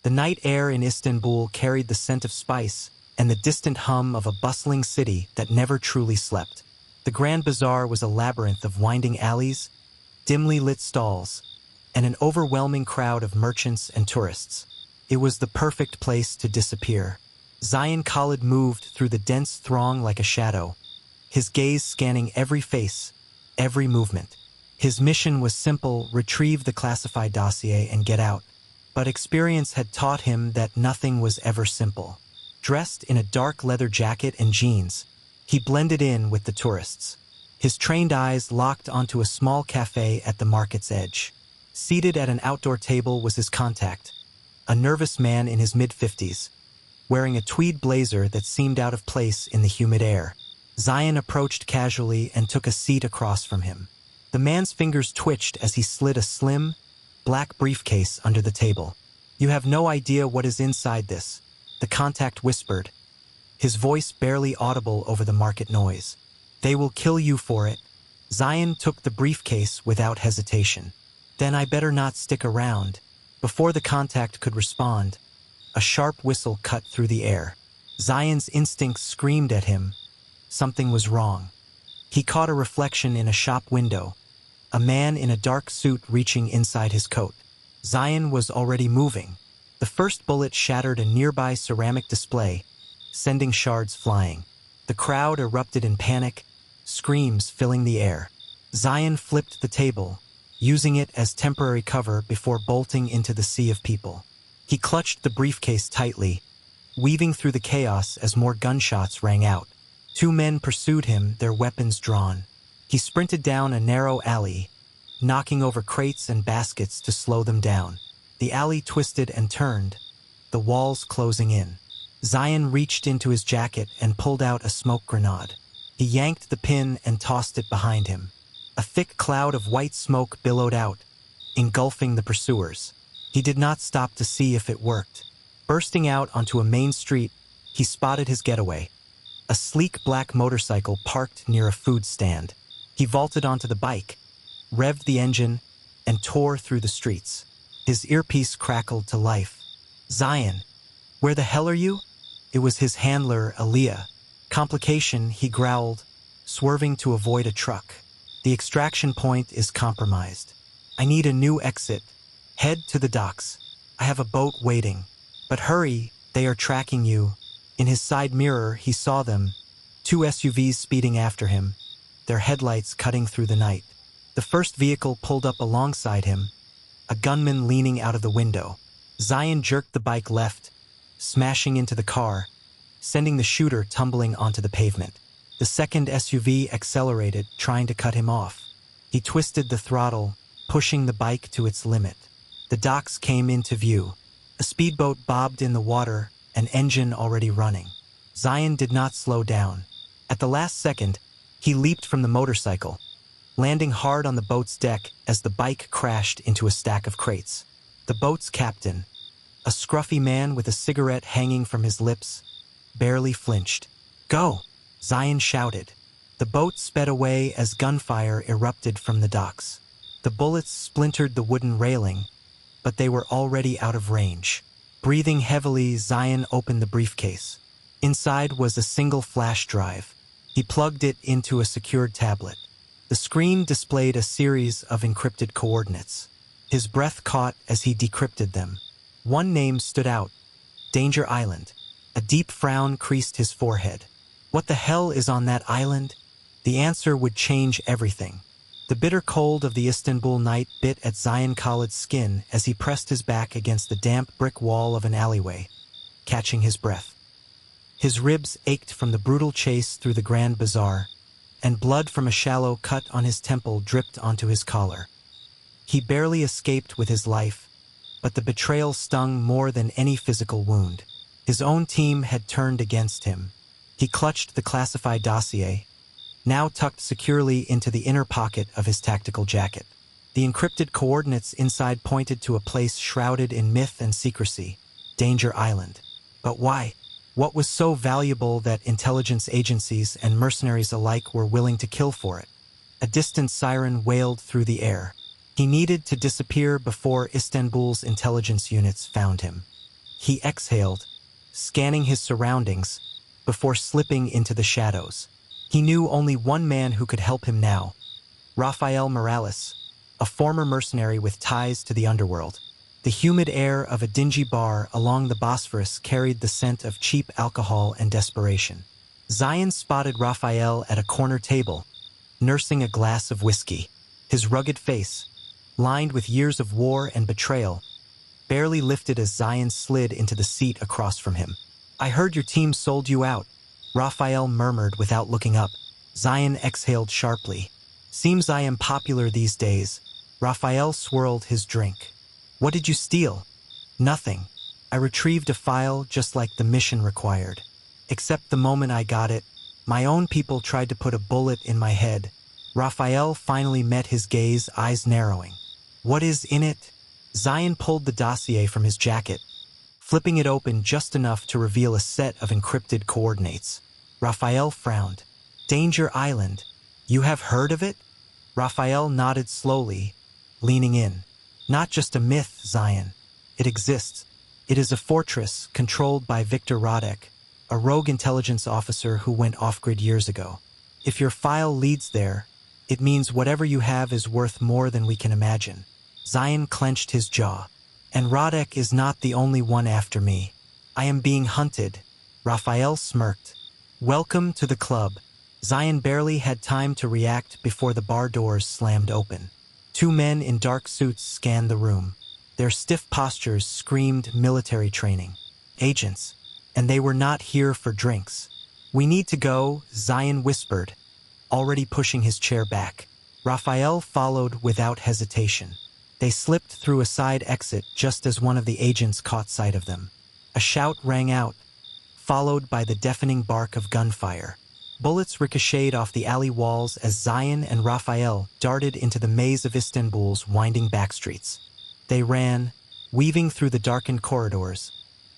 The night air in Istanbul carried the scent of spice and the distant hum of a bustling city that never truly slept. The Grand Bazaar was a labyrinth of winding alleys, dimly lit stalls, and an overwhelming crowd of merchants and tourists. It was the perfect place to disappear. Zayan Khalid moved through the dense throng like a shadow, his gaze scanning every face, every movement. His mission was simple: retrieve the classified dossier and get out. But experience had taught him that nothing was ever simple. Dressed in a dark leather jacket and jeans, he blended in with the tourists. His trained eyes locked onto a small cafe at the market's edge. Seated at an outdoor table was his contact, a nervous man in his mid-50s, wearing a tweed blazer that seemed out of place in the humid air. Zayan approached casually and took a seat across from him. The man's fingers twitched as he slid a slim, black briefcase under the table. "You have no idea what is inside this," the contact whispered, his voice barely audible over the market noise. "They will kill you for it." Zayan took the briefcase without hesitation. "Then I better not stick around." Before the contact could respond, a sharp whistle cut through the air. Zayan's instincts screamed at him. Something was wrong. He caught a reflection in a shop window, a man in a dark suit reaching inside his coat. Zayan was already moving. The first bullet shattered a nearby ceramic display, sending shards flying. The crowd erupted in panic, screams filling the air. Zayan flipped the table, using it as temporary cover before bolting into the sea of people. He clutched the briefcase tightly, weaving through the chaos as more gunshots rang out. Two men pursued him, their weapons drawn. He sprinted down a narrow alley, knocking over crates and baskets to slow them down. The alley twisted and turned, the walls closing in. Zayan reached into his jacket and pulled out a smoke grenade. He yanked the pin and tossed it behind him. A thick cloud of white smoke billowed out, engulfing the pursuers. He did not stop to see if it worked. Bursting out onto a main street, he spotted his getaway. A sleek black motorcycle parked near a food stand. He vaulted onto the bike, revved the engine, and tore through the streets. His earpiece crackled to life. "Zayan, where the hell are you?" It was his handler, Aliyah. "Complication," he growled, swerving to avoid a truck. "The extraction point is compromised. I need a new exit. Head to the docks. I have a boat waiting. But hurry, they are tracking you." In his side mirror, he saw them, two SUVs speeding after him, their headlights cutting through the night. The first vehicle pulled up alongside him, a gunman leaning out of the window. Zayan jerked the bike left, smashing into the car, sending the shooter tumbling onto the pavement. The second SUV accelerated, trying to cut him off. He twisted the throttle, pushing the bike to its limit. The docks came into view. A speedboat bobbed in the water, an engine already running. Zayan did not slow down. At the last second, he leaped from the motorcycle, landing hard on the boat's deck as the bike crashed into a stack of crates. The boat's captain, a scruffy man with a cigarette hanging from his lips, barely flinched. "Go!" Zayan shouted. The boat sped away as gunfire erupted from the docks. The bullets splintered the wooden railing, but they were already out of range. Breathing heavily, Zayan opened the briefcase. Inside was a single flash drive. He plugged it into a secured tablet. The screen displayed a series of encrypted coordinates. His breath caught as he decrypted them. One name stood out: Danger Island. A deep frown creased his forehead. What the hell is on that island? The answer would change everything. The bitter cold of the Istanbul night bit at Zayan Khalid's skin as he pressed his back against the damp brick wall of an alleyway, catching his breath. His ribs ached from the brutal chase through the Grand Bazaar, and blood from a shallow cut on his temple dripped onto his collar. He barely escaped with his life, but the betrayal stung more than any physical wound. His own team had turned against him. He clutched the classified dossier, now tucked securely into the inner pocket of his tactical jacket. The encrypted coordinates inside pointed to a place shrouded in myth and secrecy: Danger Island. But why? What was so valuable that intelligence agencies and mercenaries alike were willing to kill for it? A distant siren wailed through the air. He needed to disappear before Istanbul's intelligence units found him. He exhaled, scanning his surroundings, before slipping into the shadows. He knew only one man who could help him now, Rafael Morales, a former mercenary with ties to the underworld. The humid air of a dingy bar along the Bosphorus carried the scent of cheap alcohol and desperation. Zayan spotted Rafael at a corner table, nursing a glass of whiskey. His rugged face, lined with years of war and betrayal, barely lifted as Zayan slid into the seat across from him. "I heard your team sold you out," Rafael murmured without looking up. Zayan exhaled sharply. "Seems I am popular these days." Rafael swirled his drink. "What did you steal?" "Nothing. I retrieved a file just like the mission required. Except the moment I got it, my own people tried to put a bullet in my head." Rafael finally met his gaze, eyes narrowing. "What is in it?" Zayan pulled the dossier from his jacket, flipping it open just enough to reveal a set of encrypted coordinates. Rafael frowned. "Danger Island. You have heard of it?" Rafael nodded slowly, leaning in. "Not just a myth, Zayan. It exists. It is a fortress controlled by Victor Radek, a rogue intelligence officer who went off-grid years ago. If your file leads there, it means whatever you have is worth more than we can imagine." Zayan clenched his jaw. "And Radek is not the only one after me. I am being hunted." Rafael smirked. "Welcome to the club." Zayan barely had time to react before the bar doors slammed open. Two men in dark suits scanned the room. Their stiff postures screamed military training. Agents. And they were not here for drinks. "We need to go," Zayan whispered, already pushing his chair back. Rafael followed without hesitation. They slipped through a side exit just as one of the agents caught sight of them. A shout rang out, followed by the deafening bark of gunfire. Bullets ricocheted off the alley walls as Zayan and Rafael darted into the maze of Istanbul's winding backstreets. They ran, weaving through the darkened corridors,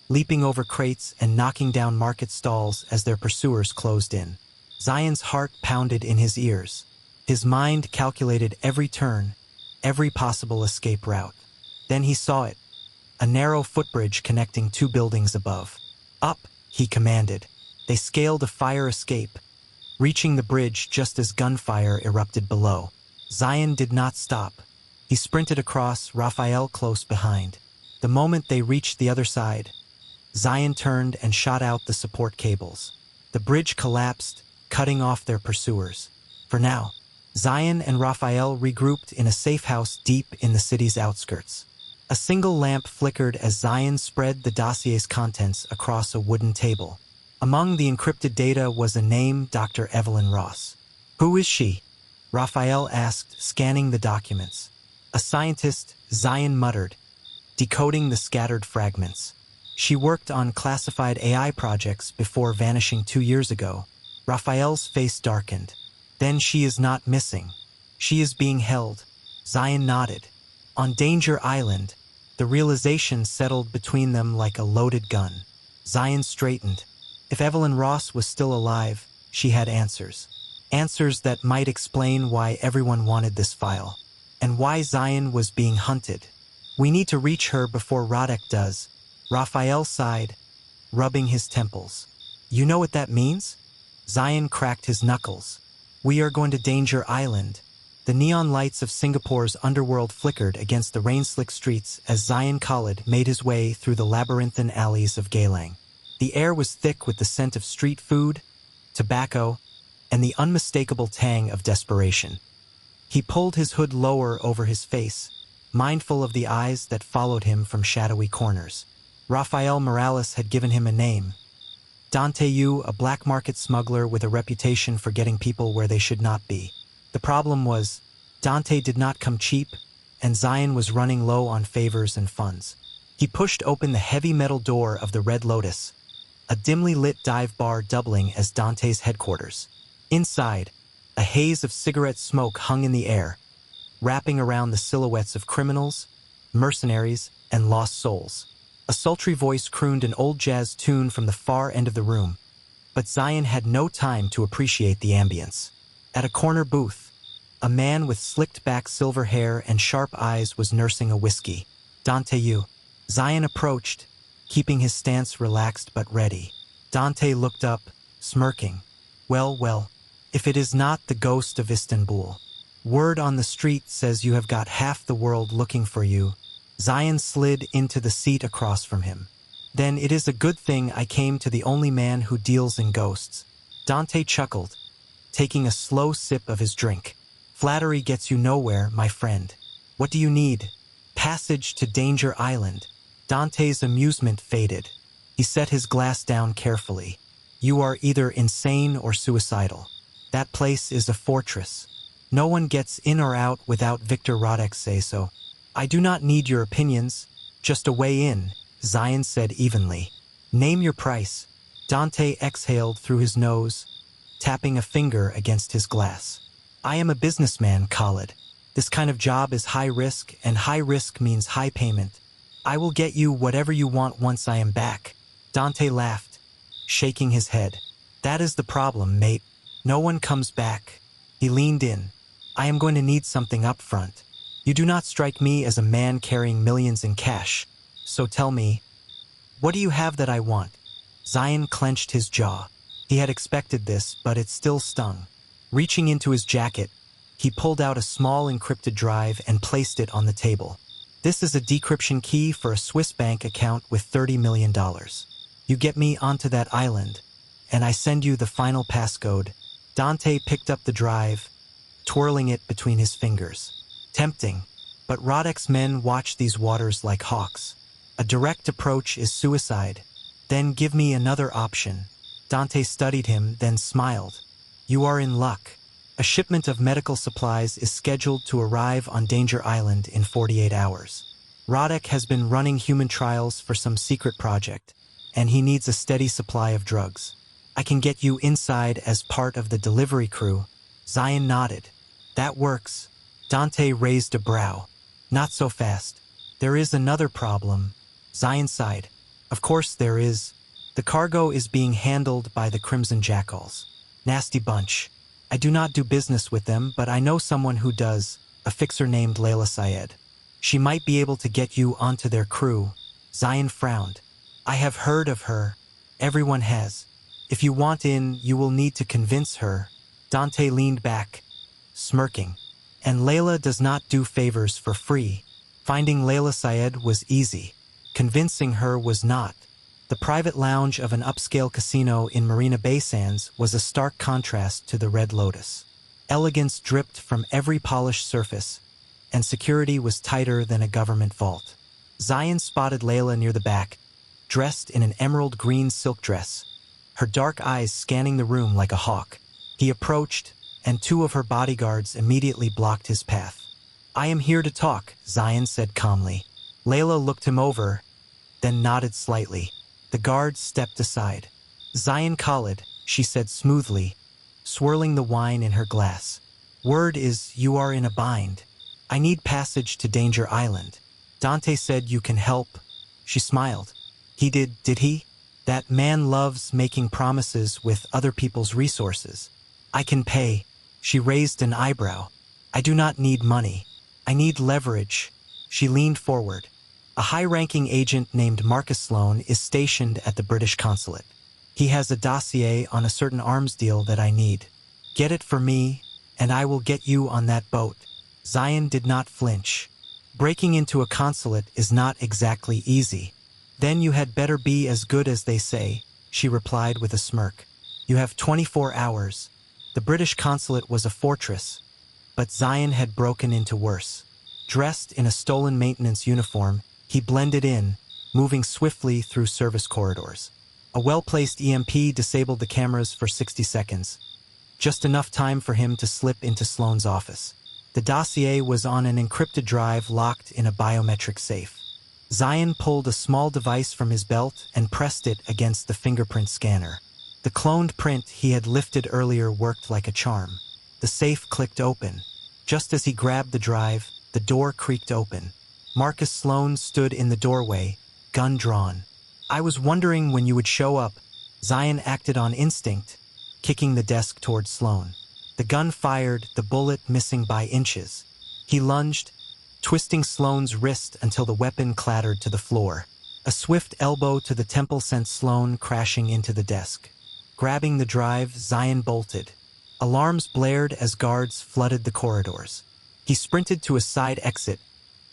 leaping over crates and knocking down market stalls as their pursuers closed in. Zayan's heart pounded in his ears. His mind calculated every turn, every possible escape route. Then he saw it, a narrow footbridge connecting two buildings above. "Up," he commanded. They scaled a fire escape, reaching the bridge just as gunfire erupted below. Zayan did not stop. He sprinted across, Rafael close behind. The moment they reached the other side, Zayan turned and shot out the support cables. The bridge collapsed, cutting off their pursuers. For now, Zayan and Rafael regrouped in a safe house deep in the city's outskirts. A single lamp flickered as Zayan spread the dossier's contents across a wooden table. Among the encrypted data was a name, Dr. Evelyn Ross. "Who is she?" Rafael asked, scanning the documents. "A scientist," Zayan muttered, decoding the scattered fragments. "She worked on classified AI projects before vanishing 2 years ago." Rafael's face darkened. "Then she is not missing. She is being held." Zayan nodded. "On Danger Island." The realization settled between them like a loaded gun. Zayan straightened. If Evelyn Ross was still alive, she had answers. Answers that might explain why everyone wanted this file, and why Zayan was being hunted. "We need to reach her before Radek does." Rafael sighed, rubbing his temples. "You know what that means?" Zayan cracked his knuckles. "We are going to Danger Island." The neon lights of Singapore's underworld flickered against the rain-slick streets as Zayan Khalid made his way through the labyrinthine alleys of Geylang. The air was thick with the scent of street food, tobacco, and the unmistakable tang of desperation. He pulled his hood lower over his face, mindful of the eyes that followed him from shadowy corners. Rafael Morales had given him a name. Dante Yu, a black market smuggler with a reputation for getting people where they should not be. The problem was, Dante did not come cheap, and Zayan was running low on favors and funds. He pushed open the heavy metal door of the Red Lotus, a dimly lit dive bar doubling as Dante's headquarters. Inside, a haze of cigarette smoke hung in the air, wrapping around the silhouettes of criminals, mercenaries, and lost souls. A sultry voice crooned an old jazz tune from the far end of the room, but Zayan had no time to appreciate the ambience. At a corner booth, a man with slicked-back silver hair and sharp eyes was nursing a whiskey. "Dante Yu." Zayan approached, keeping his stance relaxed but ready. Dante looked up, smirking. Well, well, if it is not the ghost of Istanbul. Word on the street says you have got half the world looking for you. Zayan slid into the seat across from him. Then it is a good thing I came to the only man who deals in ghosts. Dante chuckled, taking a slow sip of his drink. Flattery gets you nowhere, my friend. What do you need? Passage to Danger Island. Dante's amusement faded. He set his glass down carefully. You are either insane or suicidal. That place is a fortress. No one gets in or out without Victor Rodek's say-so. I do not need your opinions, just a way in, Zayan said evenly. Name your price. Dante exhaled through his nose, tapping a finger against his glass. I am a businessman, Khalid. This kind of job is high risk, and high risk means high payment. I will get you whatever you want once I am back. Dante laughed, shaking his head. That is the problem, mate. No one comes back. He leaned in. I am going to need something up front. You do not strike me as a man carrying millions in cash. So tell me, what do you have that I want? Zayan clenched his jaw. He had expected this, but it still stung. Reaching into his jacket, he pulled out a small encrypted drive and placed it on the table. This is a decryption key for a Swiss bank account with $30 million. You get me onto that island, and I send you the final passcode. Dante picked up the drive, twirling it between his fingers. Tempting, but Rodek's men watch these waters like hawks. A direct approach is suicide. Then give me another option. Dante studied him, then smiled. You are in luck. A shipment of medical supplies is scheduled to arrive on Danger Island in 48 hours. Rodek has been running human trials for some secret project, and he needs a steady supply of drugs. I can get you inside as part of the delivery crew. Zayan nodded. That works. Dante raised a brow. Not so fast. There is another problem. Zayan sighed. Of course there is. The cargo is being handled by the Crimson Jackals. Nasty bunch. I do not do business with them, but I know someone who does, a fixer named Layla Syed. She might be able to get you onto their crew. Zayan frowned. I have heard of her. Everyone has. If you want in, you will need to convince her. Dante leaned back, smirking. And Layla does not do favors for free. Finding Layla Syed was easy. Convincing her was not. The private lounge of an upscale casino in Marina Bay Sands was a stark contrast to the Red Lotus. Elegance dripped from every polished surface, and security was tighter than a government vault. Zayan spotted Layla near the back, dressed in an emerald green silk dress, her dark eyes scanning the room like a hawk. He approached, and two of her bodyguards immediately blocked his path. I am here to talk, Zayan said calmly. Layla looked him over, then nodded slightly. The guards stepped aside. Zayan Khalid, she said smoothly, swirling the wine in her glass. Word is you are in a bind. I need passage to Danger Island. Dante said you can help. She smiled. He did he? That man loves making promises with other people's resources. I can pay. She raised an eyebrow. I do not need money. I need leverage. She leaned forward. A high-ranking agent named Marcus Sloan is stationed at the British consulate. He has a dossier on a certain arms deal that I need. Get it for me, and I will get you on that boat. Zayan did not flinch. Breaking into a consulate is not exactly easy. Then you had better be as good as they say, she replied with a smirk. You have 24 hours. The British consulate was a fortress, but Zayan had broken into worse. Dressed in a stolen maintenance uniform, he blended in, moving swiftly through service corridors. A well-placed EMP disabled the cameras for 60 seconds, just enough time for him to slip into Sloan's office. The dossier was on an encrypted drive locked in a biometric safe. Zayan pulled a small device from his belt and pressed it against the fingerprint scanner. The cloned print he had lifted earlier worked like a charm. The safe clicked open. Just as he grabbed the drive, the door creaked open. Marcus Sloan stood in the doorway, gun drawn. I was wondering when you would show up. Zayan acted on instinct, kicking the desk toward Sloan. The gun fired, the bullet missing by inches. He lunged, twisting Sloan's wrist until the weapon clattered to the floor. A swift elbow to the temple sent Sloane crashing into the desk. Grabbing the drive, Zayan bolted. Alarms blared as guards flooded the corridors. He sprinted to a side exit,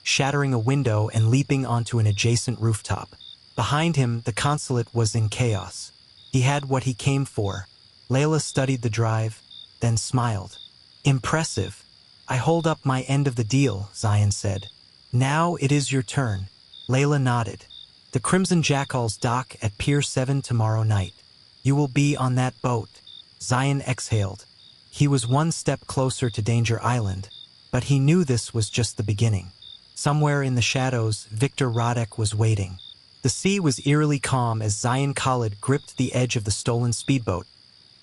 shattering a window and leaping onto an adjacent rooftop. Behind him, the consulate was in chaos. He had what he came for. Layla studied the drive, then smiled. Impressive. I hold up my end of the deal, Zayan said. Now it is your turn. Layla nodded. The Crimson Jackal's dock at Pier 7 tomorrow night. You will be on that boat. Zayan exhaled. He was one step closer to Danger Island, but he knew this was just the beginning. Somewhere in the shadows, Victor Rodek was waiting. The sea was eerily calm as Zayan Khalid gripped the edge of the stolen speedboat,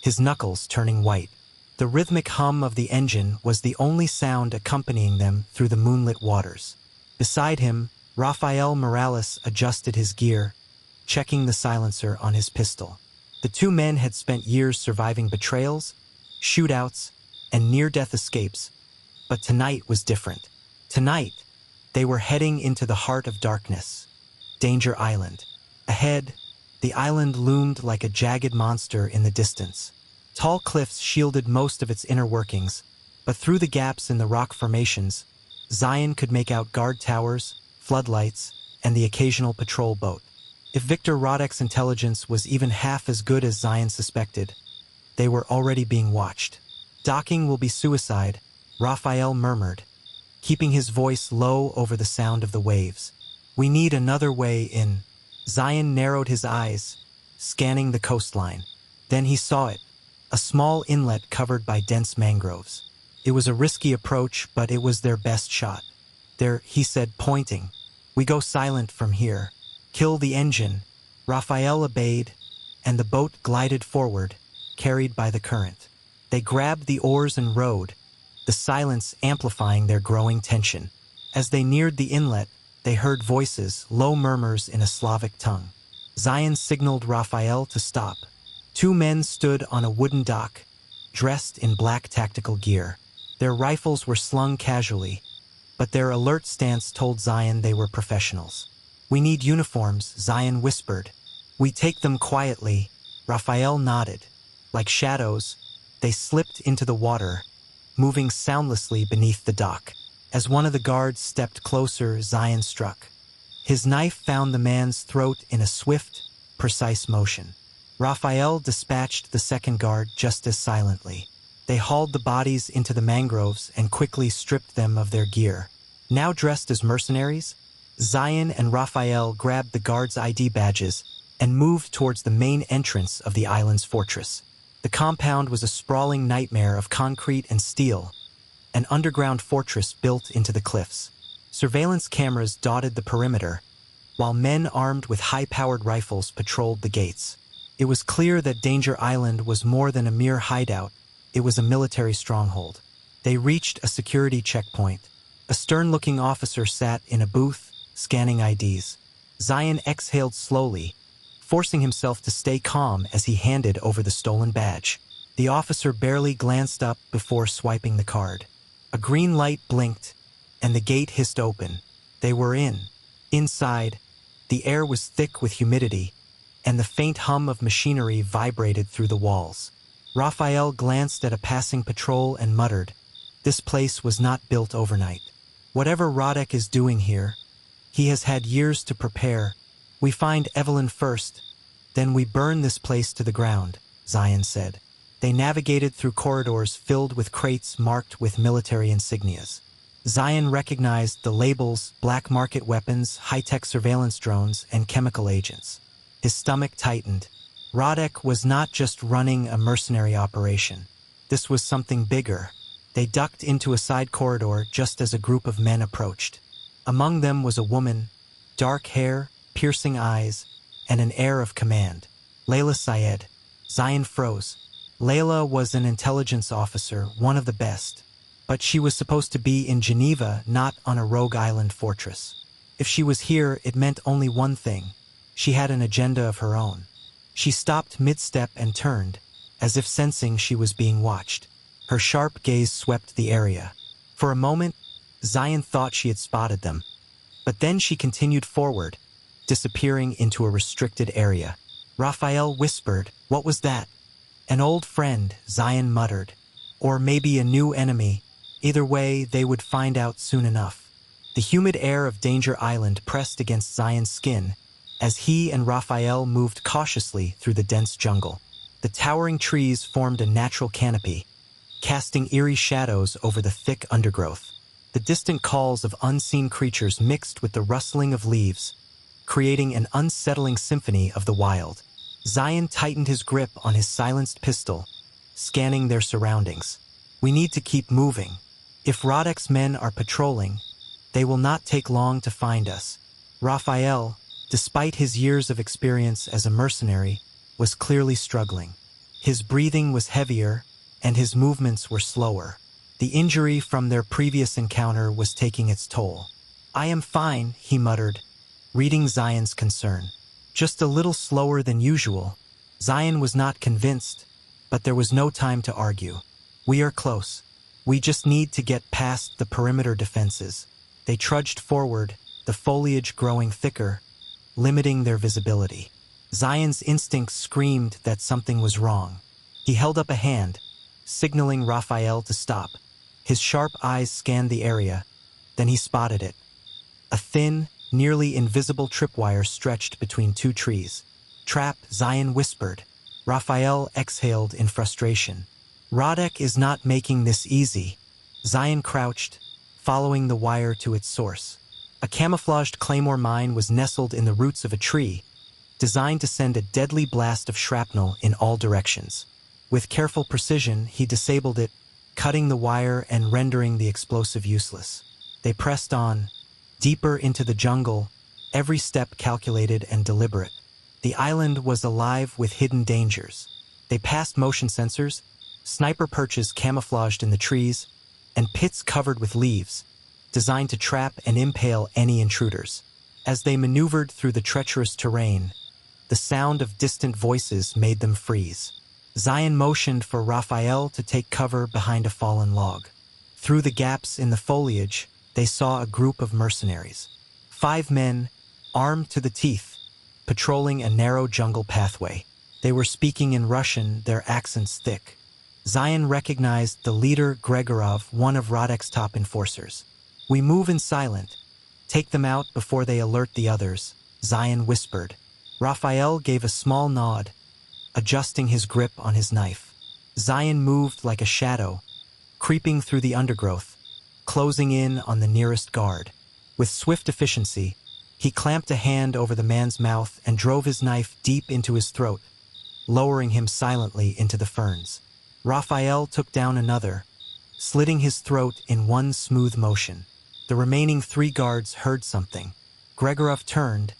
his knuckles turning white. The rhythmic hum of the engine was the only sound accompanying them through the moonlit waters. Beside him, Rafael Morales adjusted his gear, checking the silencer on his pistol. The two men had spent years surviving betrayals, shootouts, and near-death escapes, but tonight was different. Tonight, they were heading into the heart of darkness. Danger Island. Ahead, the island loomed like a jagged monster in the distance. Tall cliffs shielded most of its inner workings, but through the gaps in the rock formations, Zayan could make out guard towers, floodlights, and the occasional patrol boat. If Victor Rodek's intelligence was even half as good as Zayan suspected, they were already being watched. Docking will be suicide, Raphael murmured, keeping his voice low over the sound of the waves. We need another way in. Zayan narrowed his eyes, scanning the coastline. Then he saw it, a small inlet covered by dense mangroves. It was a risky approach, but it was their best shot. There, he said, pointing. We go silent from here. Kill the engine. Raphael obeyed, and the boat glided forward, carried by the current. They grabbed the oars and rowed, the silence amplifying their growing tension. As they neared the inlet, they heard voices, low murmurs in a Slavic tongue. Zayan signaled Raphael to stop. Two men stood on a wooden dock, dressed in black tactical gear. Their rifles were slung casually, but their alert stance told Zayan they were professionals. We need uniforms, Zayan whispered. We take them quietly. Raphael nodded. Like shadows, they slipped into the water, moving soundlessly beneath the dock. As one of the guards stepped closer, Zayan struck. His knife found the man's throat in a swift, precise motion. Raphael dispatched the second guard just as silently. They hauled the bodies into the mangroves and quickly stripped them of their gear. Now dressed as mercenaries, Zayan and Raphael grabbed the guards' ID badges and moved towards the main entrance of the island's fortress. The compound was a sprawling nightmare of concrete and steel, an underground fortress built into the cliffs. Surveillance cameras dotted the perimeter, while men armed with high-powered rifles patrolled the gates. It was clear that Danger Island was more than a mere hideout. It was a military stronghold. They reached a security checkpoint. A stern-looking officer sat in a booth, scanning IDs. Zayan exhaled slowly, forcing himself to stay calm as he handed over the stolen badge. The officer barely glanced up before swiping the card. A green light blinked, and the gate hissed open. They were in. Inside, the air was thick with humidity, and the faint hum of machinery vibrated through the walls. Raphael glanced at a passing patrol and muttered, "This place was not built overnight. Whatever Rodek is doing here, he has had years to prepare. We find Evelyn first, then we burn this place to the ground," Zayan said. They navigated through corridors filled with crates marked with military insignias. Zayan recognized the labels: black market weapons, high-tech surveillance drones, and chemical agents. His stomach tightened. Rodek was not just running a mercenary operation. This was something bigger. They ducked into a side corridor just as a group of men approached. Among them was a woman, dark hair, piercing eyes, and an air of command. Layla Syed. Zayan froze. Layla was an intelligence officer, one of the best. But she was supposed to be in Geneva, not on a rogue island fortress. If she was here, it meant only one thing. She had an agenda of her own. She stopped mid-step and turned, as if sensing she was being watched. Her sharp gaze swept the area. For a moment, Zayan thought she had spotted them. But then she continued forward, disappearing into a restricted area. Raphael whispered, "What was that?" "An old friend," Zayan muttered. "Or maybe a new enemy. Either way, they would find out soon enough." The humid air of Danger Island pressed against Zayan's skin as he and Raphael moved cautiously through the dense jungle. The towering trees formed a natural canopy, casting eerie shadows over the thick undergrowth. The distant calls of unseen creatures mixed with the rustling of leaves, creating an unsettling symphony of the wild. Zayan tightened his grip on his silenced pistol, scanning their surroundings. "We need to keep moving. If Rodek's men are patrolling, they will not take long to find us." Raphael, despite his years of experience as a mercenary, was clearly struggling. His breathing was heavier, and his movements were slower. The injury from their previous encounter was taking its toll. "I am fine," he muttered, reading Zayan's concern. "Just a little slower than usual." Zayan was not convinced, but there was no time to argue. "We are close. We just need to get past the perimeter defenses." They trudged forward, the foliage growing thicker, limiting their visibility. Zayan's instincts screamed that something was wrong. He held up a hand, signaling Raphael to stop. His sharp eyes scanned the area, then he spotted it. A thin, nearly invisible tripwire stretched between two trees. "Trap," Zayan whispered. Raphael exhaled in frustration. "Rodek is not making this easy." Zayan crouched, following the wire to its source. A camouflaged claymore mine was nestled in the roots of a tree, designed to send a deadly blast of shrapnel in all directions. With careful precision, he disabled it, cutting the wire and rendering the explosive useless. They pressed on, deeper into the jungle, every step calculated and deliberate. The island was alive with hidden dangers. They passed motion sensors, sniper perches camouflaged in the trees, and pits covered with leaves, designed to trap and impale any intruders. As they maneuvered through the treacherous terrain, the sound of distant voices made them freeze. Zayan motioned for Raphael to take cover behind a fallen log. Through the gaps in the foliage, they saw a group of mercenaries. 5 men, armed to the teeth, patrolling a narrow jungle pathway. They were speaking in Russian, their accents thick. Zayan recognized the leader, Gregorov, one of Rodek's top enforcers. "We move in silent. Take them out before they alert the others," Zayan whispered. Raphael gave a small nod, adjusting his grip on his knife. Zayan moved like a shadow, creeping through the undergrowth, closing in on the nearest guard. With swift efficiency, he clamped a hand over the man's mouth and drove his knife deep into his throat, lowering him silently into the ferns. Raphael took down another, slitting his throat in one smooth motion. The remaining 3 guards heard something. Gregorov turned,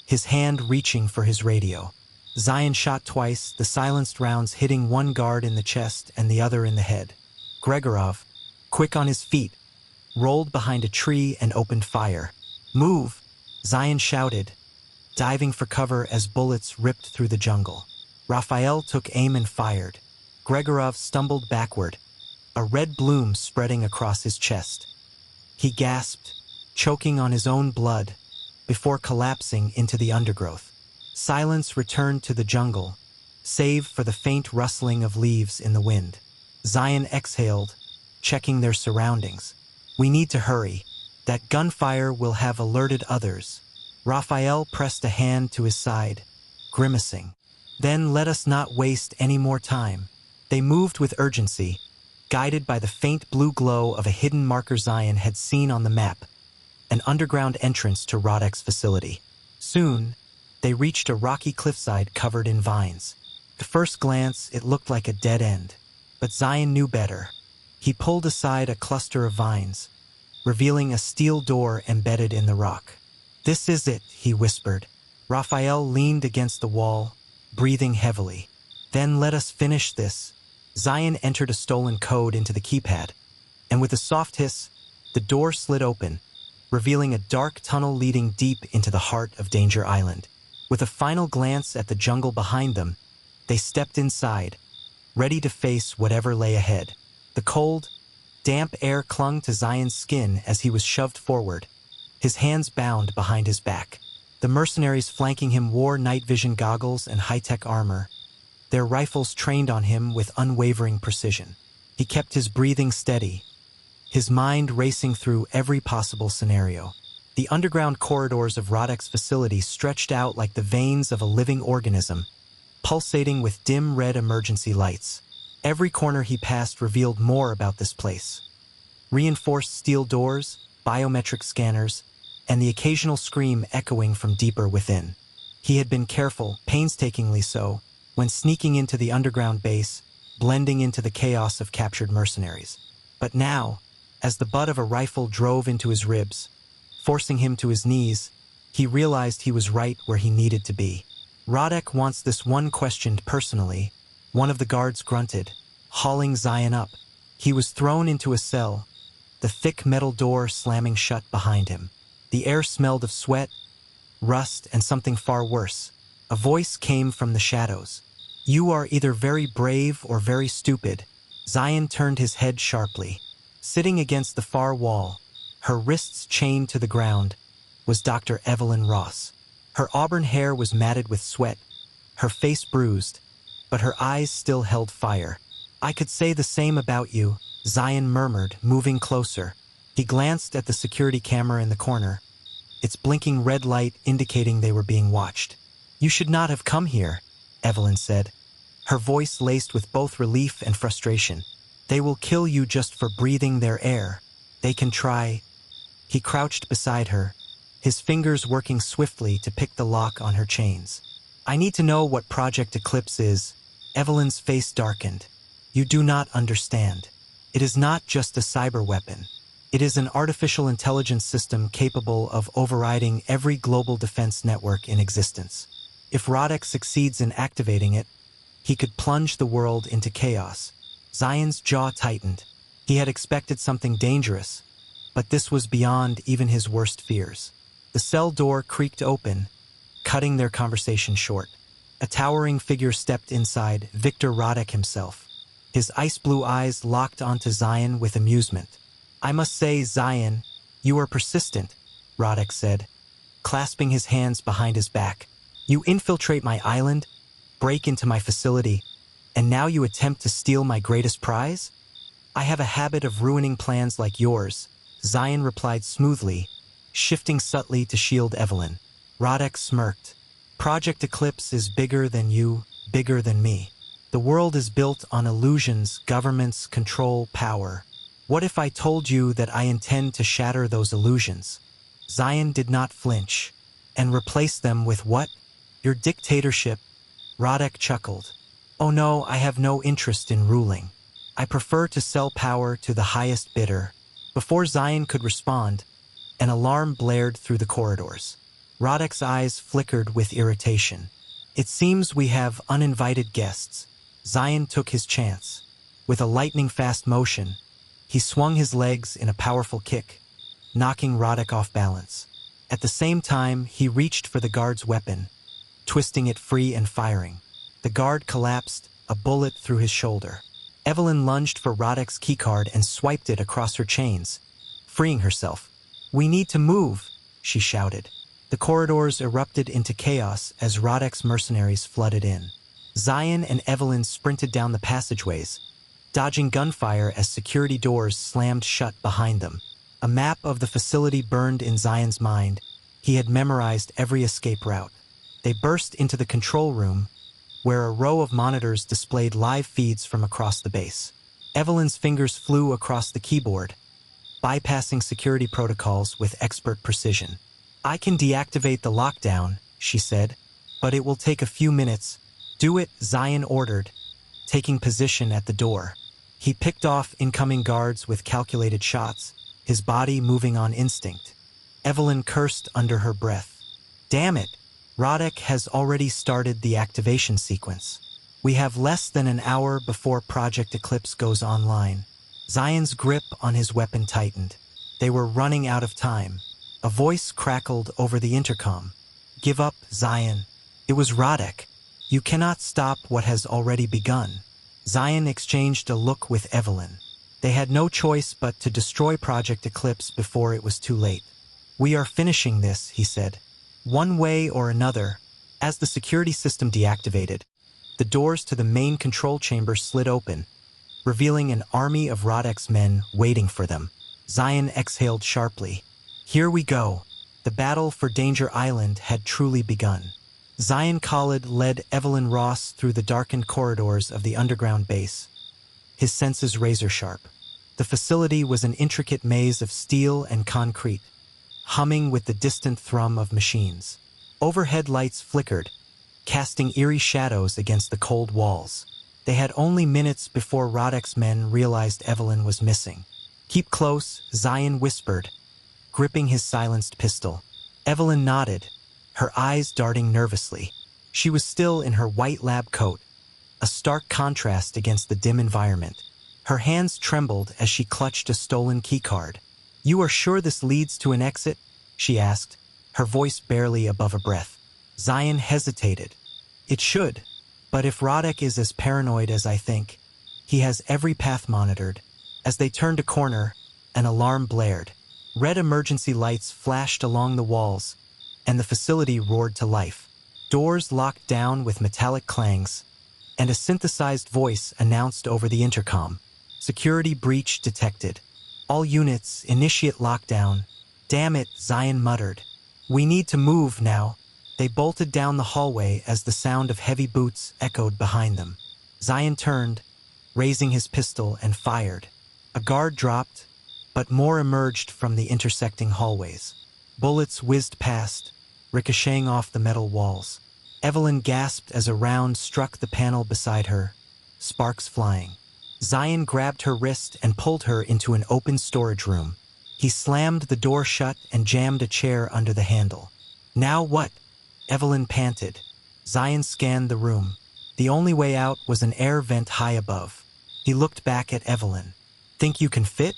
his hand reaching for his radio. Zayan shot twice, the silenced rounds hitting one guard in the chest and the other in the head. Gregorov, quick on his feet, rolled behind a tree and opened fire. "Move!" Zayan shouted, diving for cover as bullets ripped through the jungle. Raphael took aim and fired. Gregorov stumbled backward, a red bloom spreading across his chest. He gasped, choking on his own blood, before collapsing into the undergrowth. Silence returned to the jungle, save for the faint rustling of leaves in the wind. Zayan exhaled, checking their surroundings. "We need to hurry. That gunfire will have alerted others." Raphael pressed a hand to his side, grimacing. "Then let us not waste any more time." They moved with urgency, guided by the faint blue glow of a hidden marker Zayan had seen on the map, an underground entrance to Rodek's facility. Soon, they reached a rocky cliffside covered in vines. At first glance, it looked like a dead end, but Zayan knew better. He pulled aside a cluster of vines, revealing a steel door embedded in the rock. "This is it," he whispered. Raphael leaned against the wall, breathing heavily. "Then let us finish this." Zayan entered a stolen code into the keypad, and with a soft hiss, the door slid open, revealing a dark tunnel leading deep into the heart of Danger Island. With a final glance at the jungle behind them, they stepped inside, ready to face whatever lay ahead. The cold, damp air clung to Zayan's skin as he was shoved forward, his hands bound behind his back. The mercenaries flanking him wore night vision goggles and high-tech armor, their rifles trained on him with unwavering precision. He kept his breathing steady, his mind racing through every possible scenario. The underground corridors of Rodek's facility stretched out like the veins of a living organism, pulsating with dim red emergency lights. Every corner he passed revealed more about this place. Reinforced steel doors, biometric scanners, and the occasional scream echoing from deeper within. He had been careful, painstakingly so, when sneaking into the underground base, blending into the chaos of captured mercenaries. But now, as the butt of a rifle drove into his ribs, forcing him to his knees, he realized he was right where he needed to be. Rodek wants this one questioned personally, one of the guards grunted, hauling Zayan up. He was thrown into a cell, the thick metal door slamming shut behind him. The air smelled of sweat, rust, and something far worse. A voice came from the shadows. "You are either very brave or very stupid." Zayan turned his head sharply. Sitting against the far wall, her wrists chained to the ground, was Dr. Evelyn Ross. Her auburn hair was matted with sweat, her face bruised, but her eyes still held fire. "I could say the same about you," Zayan murmured, moving closer. He glanced at the security camera in the corner, its blinking red light indicating they were being watched. "You should not have come here," Evelyn said, her voice laced with both relief and frustration. "They will kill you just for breathing their air. They can try." He crouched beside her, his fingers working swiftly to pick the lock on her chains. "I need to know what Project Eclipse is." Evelyn's face darkened. "You do not understand. It is not just a cyber weapon. It is an artificial intelligence system capable of overriding every global defense network in existence. If Rodek succeeds in activating it, he could plunge the world into chaos." Zayan's jaw tightened. He had expected something dangerous, but this was beyond even his worst fears. The cell door creaked open, cutting their conversation short. A towering figure stepped inside, Victor Rodek himself. His ice-blue eyes locked onto Zayan with amusement. "I must say, Zayan, you are persistent," Rodek said, clasping his hands behind his back. "You infiltrate my island, break into my facility, and now you attempt to steal my greatest prize? I have a habit of ruining plans like yours," Zayan replied smoothly, shifting subtly to shield Evelyn. Rodek smirked. "Project Eclipse is bigger than you, bigger than me. The world is built on illusions, governments, control, power. What if I told you that I intend to shatter those illusions?" Zayan did not flinch. "And replace them with what?" "Your dictatorship." Rodek chuckled. "Oh no, I have no interest in ruling. I prefer to sell power to the highest bidder." Before Zayan could respond, an alarm blared through the corridors. Rodek's eyes flickered with irritation. "It seems we have uninvited guests." Zayan took his chance. With a lightning-fast motion, he swung his legs in a powerful kick, knocking Rodek off balance. At the same time, he reached for the guard's weapon, twisting it free and firing. The guard collapsed, a bullet through his shoulder. Evelyn lunged for Rodek's keycard and swiped it across her chains, freeing herself. "We need to move," she shouted. The corridors erupted into chaos as Rodek's mercenaries flooded in. Zayan and Evelyn sprinted down the passageways, dodging gunfire as security doors slammed shut behind them. A map of the facility burned in Zayan's mind. He had memorized every escape route. They burst into the control room, where a row of monitors displayed live feeds from across the base. Evelyn's fingers flew across the keyboard, bypassing security protocols with expert precision. "I can deactivate the lockdown," she said, "but it will take a few minutes." "Do it," Zayan ordered, taking position at the door. He picked off incoming guards with calculated shots, his body moving on instinct. Evelyn cursed under her breath. "Damn it! Rodek has already started the activation sequence. We have less than an hour before Project Eclipse goes online." Zayan's grip on his weapon tightened. They were running out of time. A voice crackled over the intercom. "Give up, Zayan." It was Rodek. "You cannot stop what has already begun." Zayan exchanged a look with Evelyn. They had no choice but to destroy Project Eclipse before it was too late. "We are finishing this," he said. One way or another, as the security system deactivated, the doors to the main control chamber slid open, revealing an army of Rodek's men waiting for them. Zayan exhaled sharply. Here we go. The battle for Danger Island had truly begun. Zayan Khalid led Evelyn Ross through the darkened corridors of the underground base, his senses razor-sharp. The facility was an intricate maze of steel and concrete, humming with the distant thrum of machines. Overhead lights flickered, casting eerie shadows against the cold walls. They had only minutes before Rodek's men realized Evelyn was missing. "Keep close," Zayan whispered, gripping his silenced pistol. Evelyn nodded, her eyes darting nervously. She was still in her white lab coat, a stark contrast against the dim environment. Her hands trembled as she clutched a stolen keycard. "You are sure this leads to an exit?" she asked, her voice barely above a breath. Zayan hesitated. "It should, but if Rodek is as paranoid as I think, he has every path monitored." As they turned a corner, an alarm blared. Red emergency lights flashed along the walls, and the facility roared to life. Doors locked down with metallic clangs, and a synthesized voice announced over the intercom. "Security breach detected. All units, initiate lockdown." "Damn it," Zayan muttered. "We need to move now." They bolted down the hallway as the sound of heavy boots echoed behind them. Zayan turned, raising his pistol, and fired. A guard dropped, but more emerged from the intersecting hallways. Bullets whizzed past, ricocheting off the metal walls. Evelyn gasped as a round struck the panel beside her, sparks flying. Zayan grabbed her wrist and pulled her into an open storage room. He slammed the door shut and jammed a chair under the handle. "Now what?" Evelyn panted. Zayan scanned the room. The only way out was an air vent high above. He looked back at Evelyn. "Think you can fit?"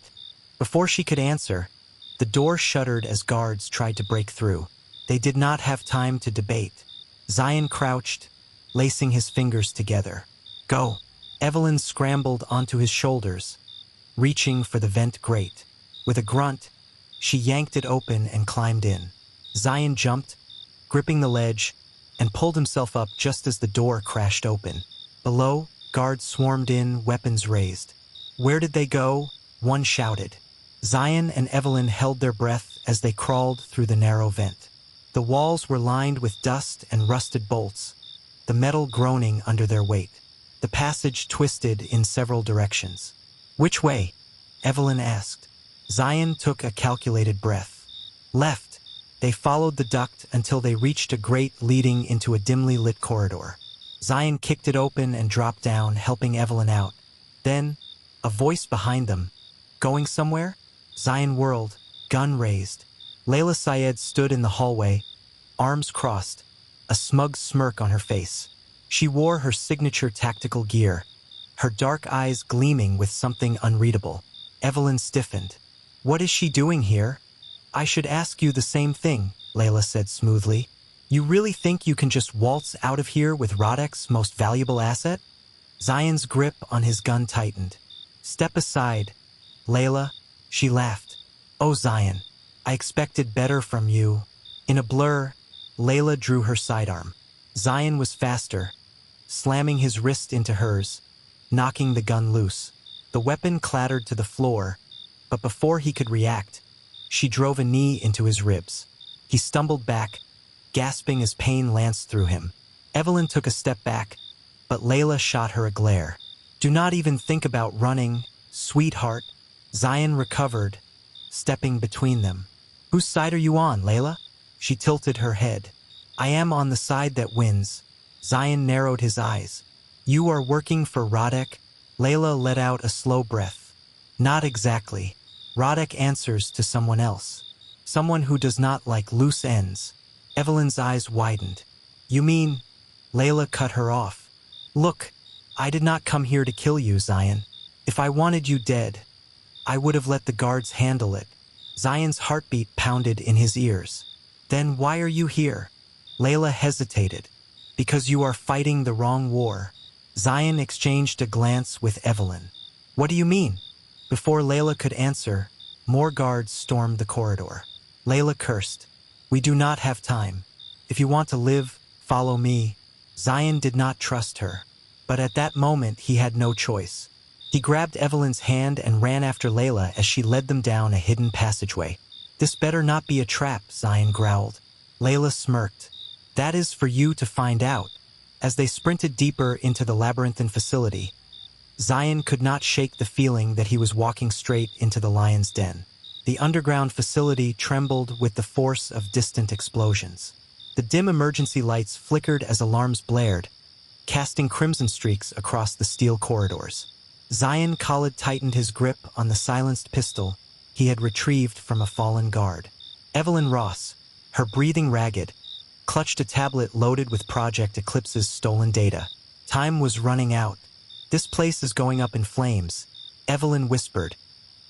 Before she could answer, the door shuddered as guards tried to break through. They did not have time to debate. Zayan crouched, lacing his fingers together. "Go." Evelyn scrambled onto his shoulders, reaching for the vent grate. With a grunt, she yanked it open and climbed in. Zayan jumped, gripping the ledge, and pulled himself up just as the door crashed open. Below, guards swarmed in, weapons raised. "Where did they go?" one shouted. Zayan and Evelyn held their breath as they crawled through the narrow vent. The walls were lined with dust and rusted bolts, the metal groaning under their weight. The passage twisted in several directions. "Which way?" Evelyn asked. Zayan took a calculated breath. "Left." They followed the duct until they reached a grate leading into a dimly lit corridor. Zayan kicked it open and dropped down, helping Evelyn out. Then, a voice behind them. "Going somewhere?" Zayan whirled, gun raised. Layla Syed stood in the hallway, arms crossed, a smug smirk on her face. She wore her signature tactical gear, her dark eyes gleaming with something unreadable. Evelyn stiffened. "What is she doing here?" "I should ask you the same thing," Layla said smoothly. "You really think you can just waltz out of here with Rodek's most valuable asset?" Zayan's grip on his gun tightened. "Step aside, Layla," she laughed. "Oh, Zayan, I expected better from you." In a blur, Layla drew her sidearm. Zayan was faster, slamming his wrist into hers, knocking the gun loose. The weapon clattered to the floor, but before he could react, she drove a knee into his ribs. He stumbled back, gasping as pain lanced through him. Evelyn took a step back, but Layla shot her a glare. "Do not even think about running, sweetheart." Zayan recovered, stepping between them. "Whose side are you on, Layla?" She tilted her head. "I am on the side that wins." Zayan narrowed his eyes. "You are working for Rodek?" Layla let out a slow breath. "Not exactly. Rodek answers to someone else. Someone who does not like loose ends." Evelyn's eyes widened. "You mean?" Layla cut her off. "Look, I did not come here to kill you, Zayan. If I wanted you dead, I would have let the guards handle it." Zayan's heartbeat pounded in his ears. "Then why are you here?" Layla hesitated. "Because you are fighting the wrong war." Zayan exchanged a glance with Evelyn. "What do you mean?" Before Layla could answer, more guards stormed the corridor. Layla cursed. "We do not have time." If you want to live, follow me. Zayan did not trust her. But at that moment, he had no choice. He grabbed Evelyn's hand and ran after Layla as she led them down a hidden passageway. This better not be a trap, Zayan growled. Layla smirked. That is for you to find out. As they sprinted deeper into the labyrinthine facility, Zayan could not shake the feeling that he was walking straight into the lion's den. The underground facility trembled with the force of distant explosions. The dim emergency lights flickered as alarms blared, casting crimson streaks across the steel corridors. Zayan Khalid tightened his grip on the silenced pistol he had retrieved from a fallen guard. Evelyn Ross, her breathing ragged, clutched a tablet loaded with Project Eclipse's stolen data. Time was running out. This place is going up in flames, Evelyn whispered,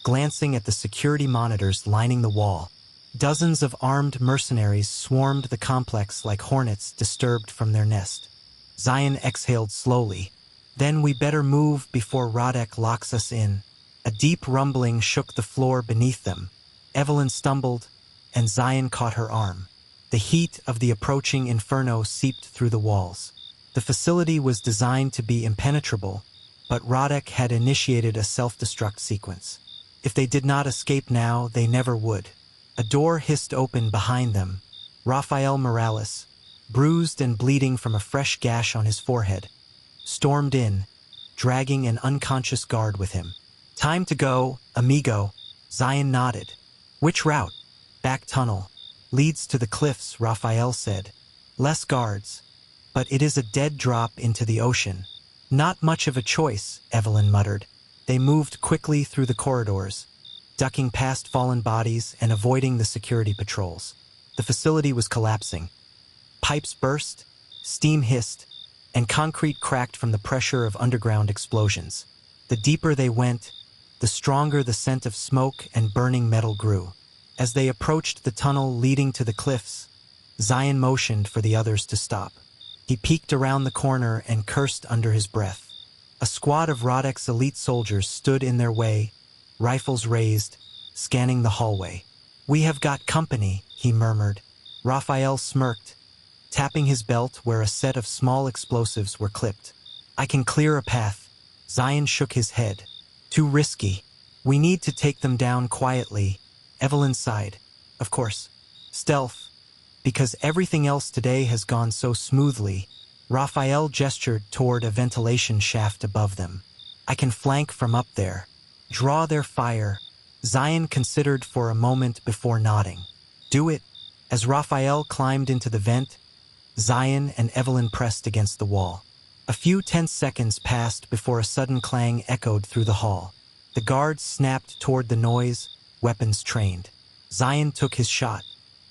glancing at the security monitors lining the wall. Dozens of armed mercenaries swarmed the complex like hornets disturbed from their nest. Zayan exhaled slowly. Then we better move before Radek locks us in. A deep rumbling shook the floor beneath them. Evelyn stumbled, and Zayan caught her arm. The heat of the approaching inferno seeped through the walls. The facility was designed to be impenetrable, but Radek had initiated a self-destruct sequence. If they did not escape now, they never would. A door hissed open behind them. Rafael Morales, bruised and bleeding from a fresh gash on his forehead, stormed in, dragging an unconscious guard with him. Time to go, amigo, Zayan nodded. Which route? Back tunnel. Leads to the cliffs, Rafael said. Less guards. But it is a dead drop into the ocean. Not much of a choice, Evelyn muttered. They moved quickly through the corridors, ducking past fallen bodies and avoiding the security patrols. The facility was collapsing. Pipes burst, steam hissed, and concrete cracked from the pressure of underground explosions. The deeper they went, the stronger the scent of smoke and burning metal grew. As they approached the tunnel leading to the cliffs, Zayan motioned for the others to stop. He peeked around the corner and cursed under his breath. A squad of Radek's elite soldiers stood in their way, rifles raised, scanning the hallway. We have got company, he murmured. Rafael smirked, tapping his belt where a set of small explosives were clipped. I can clear a path. Zayan shook his head. Too risky. We need to take them down quietly. Evelyn sighed. Of course. Stealth. Because everything else today has gone so smoothly. Rafael gestured toward a ventilation shaft above them. I can flank from up there. Draw their fire. Zayan considered for a moment before nodding. Do it. As Rafael climbed into the vent, Zayan and Evelyn pressed against the wall. A few tense seconds passed before a sudden clang echoed through the hall. The guards snapped toward the noise, weapons trained. Zayan took his shot.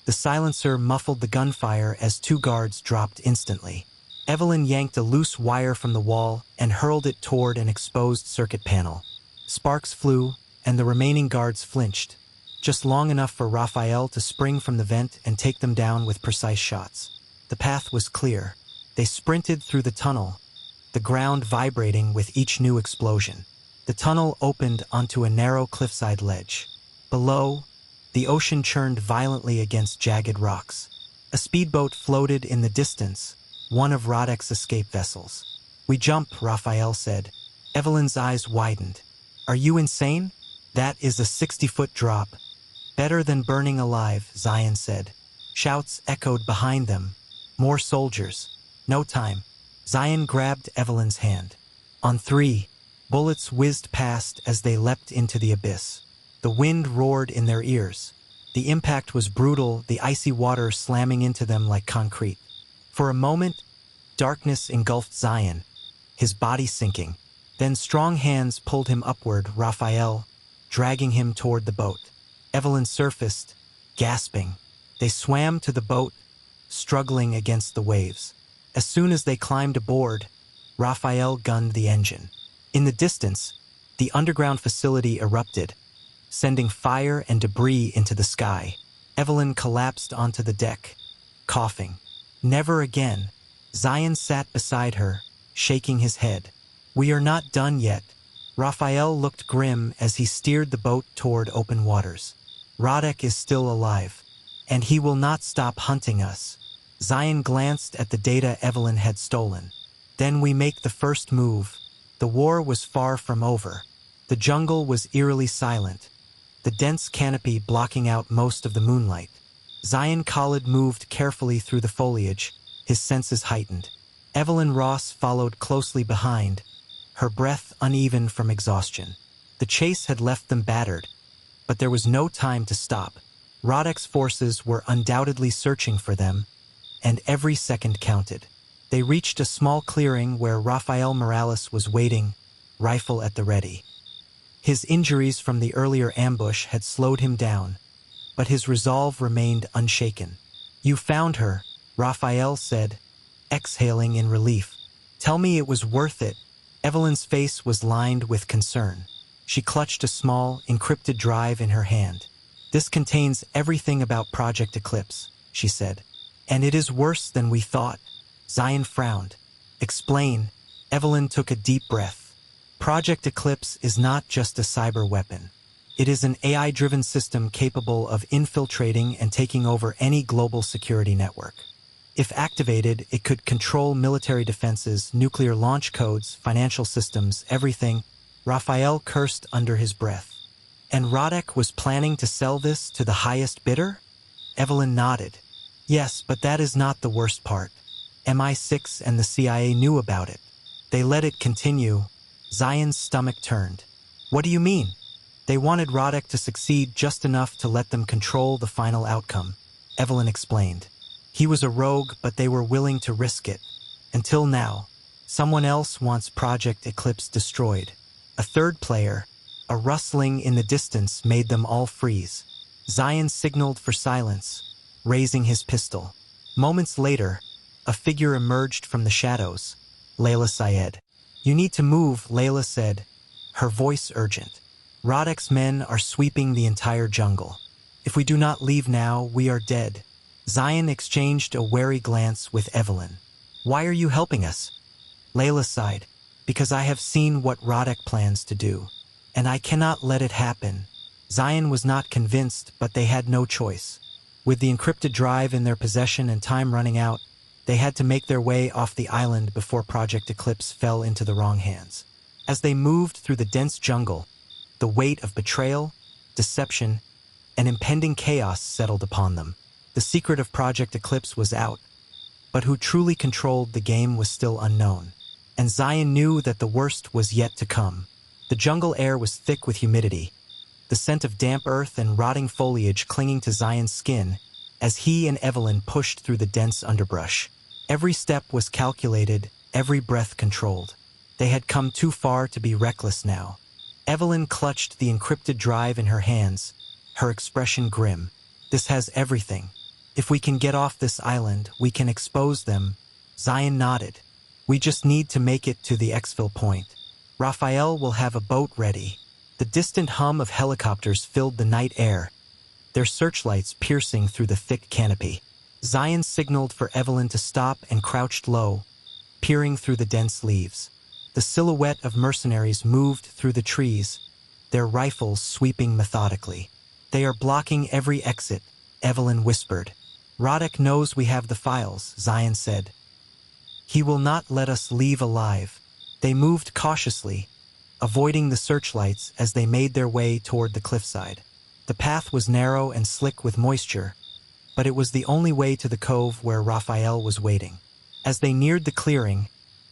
The silencer muffled the gunfire as two guards dropped instantly. Evelyn yanked a loose wire from the wall and hurled it toward an exposed circuit panel. Sparks flew, and the remaining guards flinched, just long enough for Rafael to spring from the vent and take them down with precise shots. The path was clear. They sprinted through the tunnel, the ground vibrating with each new explosion. The tunnel opened onto a narrow cliffside ledge. Below, the ocean churned violently against jagged rocks. A speedboat floated in the distance, one of Radek's escape vessels. We jump, Rafael said. Evelyn's eyes widened. Are you insane? That is a 60-foot drop. Better than burning alive, Zayan said. Shouts echoed behind them. More soldiers. No time. Zayan grabbed Evelyn's hand. On 3, bullets whizzed past as they leapt into the abyss. The wind roared in their ears. The impact was brutal, the icy water slamming into them like concrete. For a moment, darkness engulfed Zayan, his body sinking. Then strong hands pulled him upward, Rafael, dragging him toward the boat. Evelyn surfaced, gasping. They swam to the boat, struggling against the waves. As soon as they climbed aboard, Rafael gunned the engine. In the distance, the underground facility erupted, sending fire and debris into the sky. Evelyn collapsed onto the deck, coughing. Never again. Zayan sat beside her, shaking his head. We are not done yet. Rafael looked grim as he steered the boat toward open waters. Radek is still alive, and he will not stop hunting us. Zayan glanced at the data Evelyn had stolen. Then we make the first move. The war was far from over. The jungle was eerily silent, the dense canopy blocking out most of the moonlight. Zayan Khalid moved carefully through the foliage, his senses heightened. Evelyn Ross followed closely behind, her breath uneven from exhaustion. The chase had left them battered, but there was no time to stop. Rodek's forces were undoubtedly searching for them, and every second counted. They reached a small clearing where Rafael Morales was waiting, rifle at the ready. His injuries from the earlier ambush had slowed him down, but his resolve remained unshaken. "You found her," Rafael said, exhaling in relief. "Tell me it was worth it." Evelyn's face was lined with concern. She clutched a small, encrypted drive in her hand. "This contains everything about Project Eclipse," she said. "And it is worse than we thought." Zayan frowned. "Explain." Evelyn took a deep breath. "Project Eclipse is not just a cyber weapon. It is an AI-driven system capable of infiltrating and taking over any global security network. If activated, it could control military defenses, nuclear launch codes, financial systems, everything." Rafael cursed under his breath. "And Rodek was planning to sell this to the highest bidder?" Evelyn nodded. "Yes, but that is not the worst part. MI6 and the CIA knew about it. They let it continue." Zayan's stomach turned. "What do you mean?" "They wanted Rodek to succeed just enough to let them control the final outcome," Evelyn explained. "He was a rogue, but they were willing to risk it. Until now, someone else wants Project Eclipse destroyed. A third player." A rustling in the distance made them all freeze. Zayan signaled for silence, raising his pistol. Moments later, a figure emerged from the shadows. Layla Syed. "You need to move," Layla said, her voice urgent. "Rodek's men are sweeping the entire jungle. If we do not leave now, we are dead." Zayan exchanged a wary glance with Evelyn. "Why are you helping us?" Layla sighed. "Because I have seen what Rodek plans to do, and I cannot let it happen." Zayan was not convinced, but they had no choice. With the encrypted drive in their possession and time running out, they had to make their way off the island before Project Eclipse fell into the wrong hands. As they moved through the dense jungle, the weight of betrayal, deception, and impending chaos settled upon them. The secret of Project Eclipse was out, but who truly controlled the game was still unknown. And Zayan knew that the worst was yet to come. The jungle air was thick with humidity, the scent of damp earth and rotting foliage clinging to Zayan's skin as he and Evelyn pushed through the dense underbrush. Every step was calculated, every breath controlled. They had come too far to be reckless now. Evelyn clutched the encrypted drive in her hands, her expression grim. "This has everything. If we can get off this island, we can expose them." Zayan nodded. "We just need to make it to the exfil point. Rafael will have a boat ready." The distant hum of helicopters filled the night air, their searchlights piercing through the thick canopy. Zayan signaled for Evelyn to stop and crouched low, peering through the dense leaves. The silhouette of mercenaries moved through the trees, their rifles sweeping methodically. "They are blocking every exit," Evelyn whispered. "Rodek knows we have the files," Zayan said. "He will not let us leave alive." They moved cautiously, avoiding the searchlights as they made their way toward the cliffside. The path was narrow and slick with moisture, but it was the only way to the cove where Rafael was waiting. As they neared the clearing,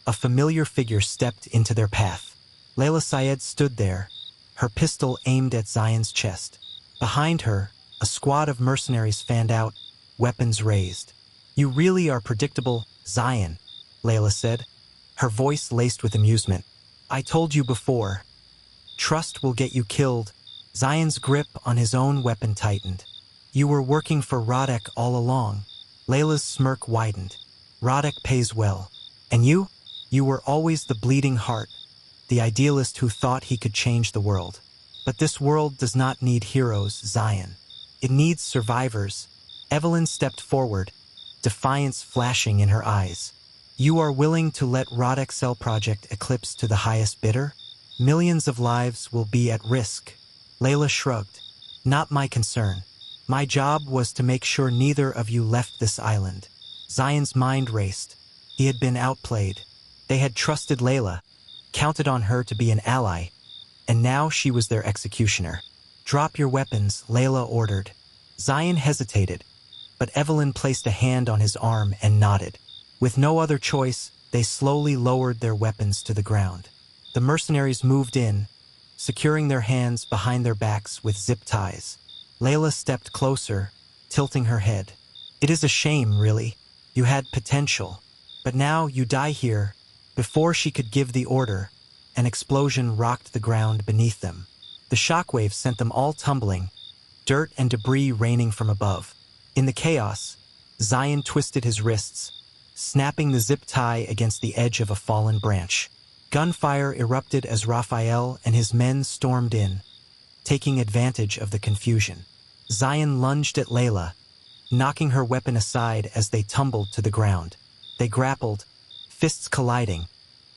a familiar figure stepped into their path. Layla Syed stood there, her pistol aimed at Zayan's chest. Behind her, a squad of mercenaries fanned out, weapons raised. "You really are predictable, Zayan," Layla said, her voice laced with amusement. "I told you before. Trust will get you killed." Zayan's grip on his own weapon tightened. "You were working for Rodek all along." Layla's smirk widened. "Rodek pays well. And you? You were always the bleeding heart, the idealist who thought he could change the world. But this world does not need heroes, Zayan. It needs survivors." Evelyn stepped forward, defiance flashing in her eyes. "You are willing to let Rodek sell Project Eclipse to the highest bidder? Millions of lives will be at risk." Layla shrugged. "Not my concern. My job was to make sure neither of you left this island." Zayan's mind raced. He had been outplayed. They had trusted Layla, counted on her to be an ally, and now she was their executioner. "Drop your weapons," Layla ordered. Zayan hesitated, but Evelyn placed a hand on his arm and nodded. With no other choice, they slowly lowered their weapons to the ground. The mercenaries moved in, securing their hands behind their backs with zip ties. Layla stepped closer, tilting her head. "It is a shame, really. You had potential. But now you die here." Before she could give the order, an explosion rocked the ground beneath them. The shockwave sent them all tumbling, dirt and debris raining from above. In the chaos, Zayan twisted his wrists, snapping the zip tie against the edge of a fallen branch. Gunfire erupted as Raphael and his men stormed in, taking advantage of the confusion. Zayan lunged at Layla, knocking her weapon aside as they tumbled to the ground. They grappled, fists colliding,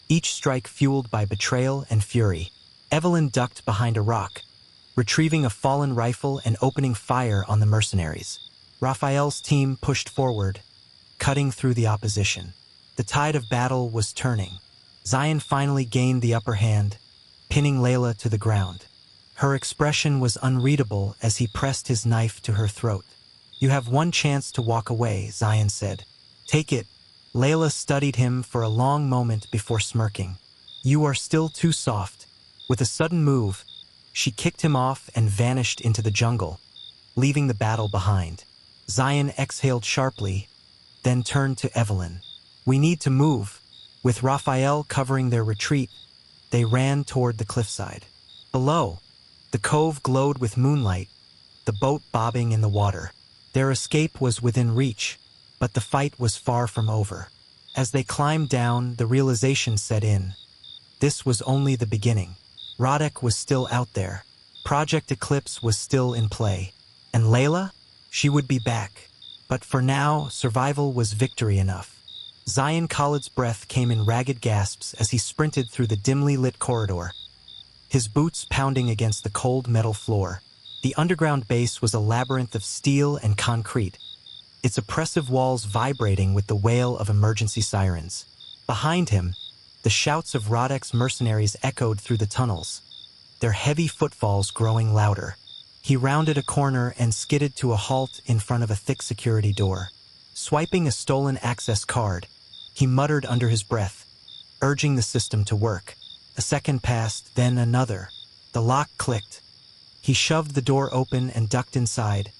each strike fueled by betrayal and fury. Evelyn ducked behind a rock, retrieving a fallen rifle and opening fire on the mercenaries. Raphael's team pushed forward, cutting through the opposition. The tide of battle was turning. Zayan finally gained the upper hand, pinning Layla to the ground. Her expression was unreadable as he pressed his knife to her throat. "You have one chance to walk away," Zayan said. "Take it." Layla studied him for a long moment before smirking. "You are still too soft." With a sudden move, she kicked him off and vanished into the jungle, leaving the battle behind. Zayan exhaled sharply, then turned to Evelyn. "We need to move." With Raphael covering their retreat, they ran toward the cliffside. Below, the cove glowed with moonlight, the boat bobbing in the water. Their escape was within reach, but the fight was far from over. As they climbed down, the realization set in. This was only the beginning. Radek was still out there. Project Eclipse was still in play. And Layla? She would be back. But for now, survival was victory enough. Zayan Khalid's breath came in ragged gasps as he sprinted through the dimly lit corridor, his boots pounding against the cold metal floor. The underground base was a labyrinth of steel and concrete, its oppressive walls vibrating with the wail of emergency sirens. Behind him, the shouts of Radek's mercenaries echoed through the tunnels, their heavy footfalls growing louder. He rounded a corner and skidded to a halt in front of a thick security door. Swiping a stolen access card, he muttered under his breath, urging the system to work. A second passed, then another. The lock clicked. He shoved the door open and ducked inside,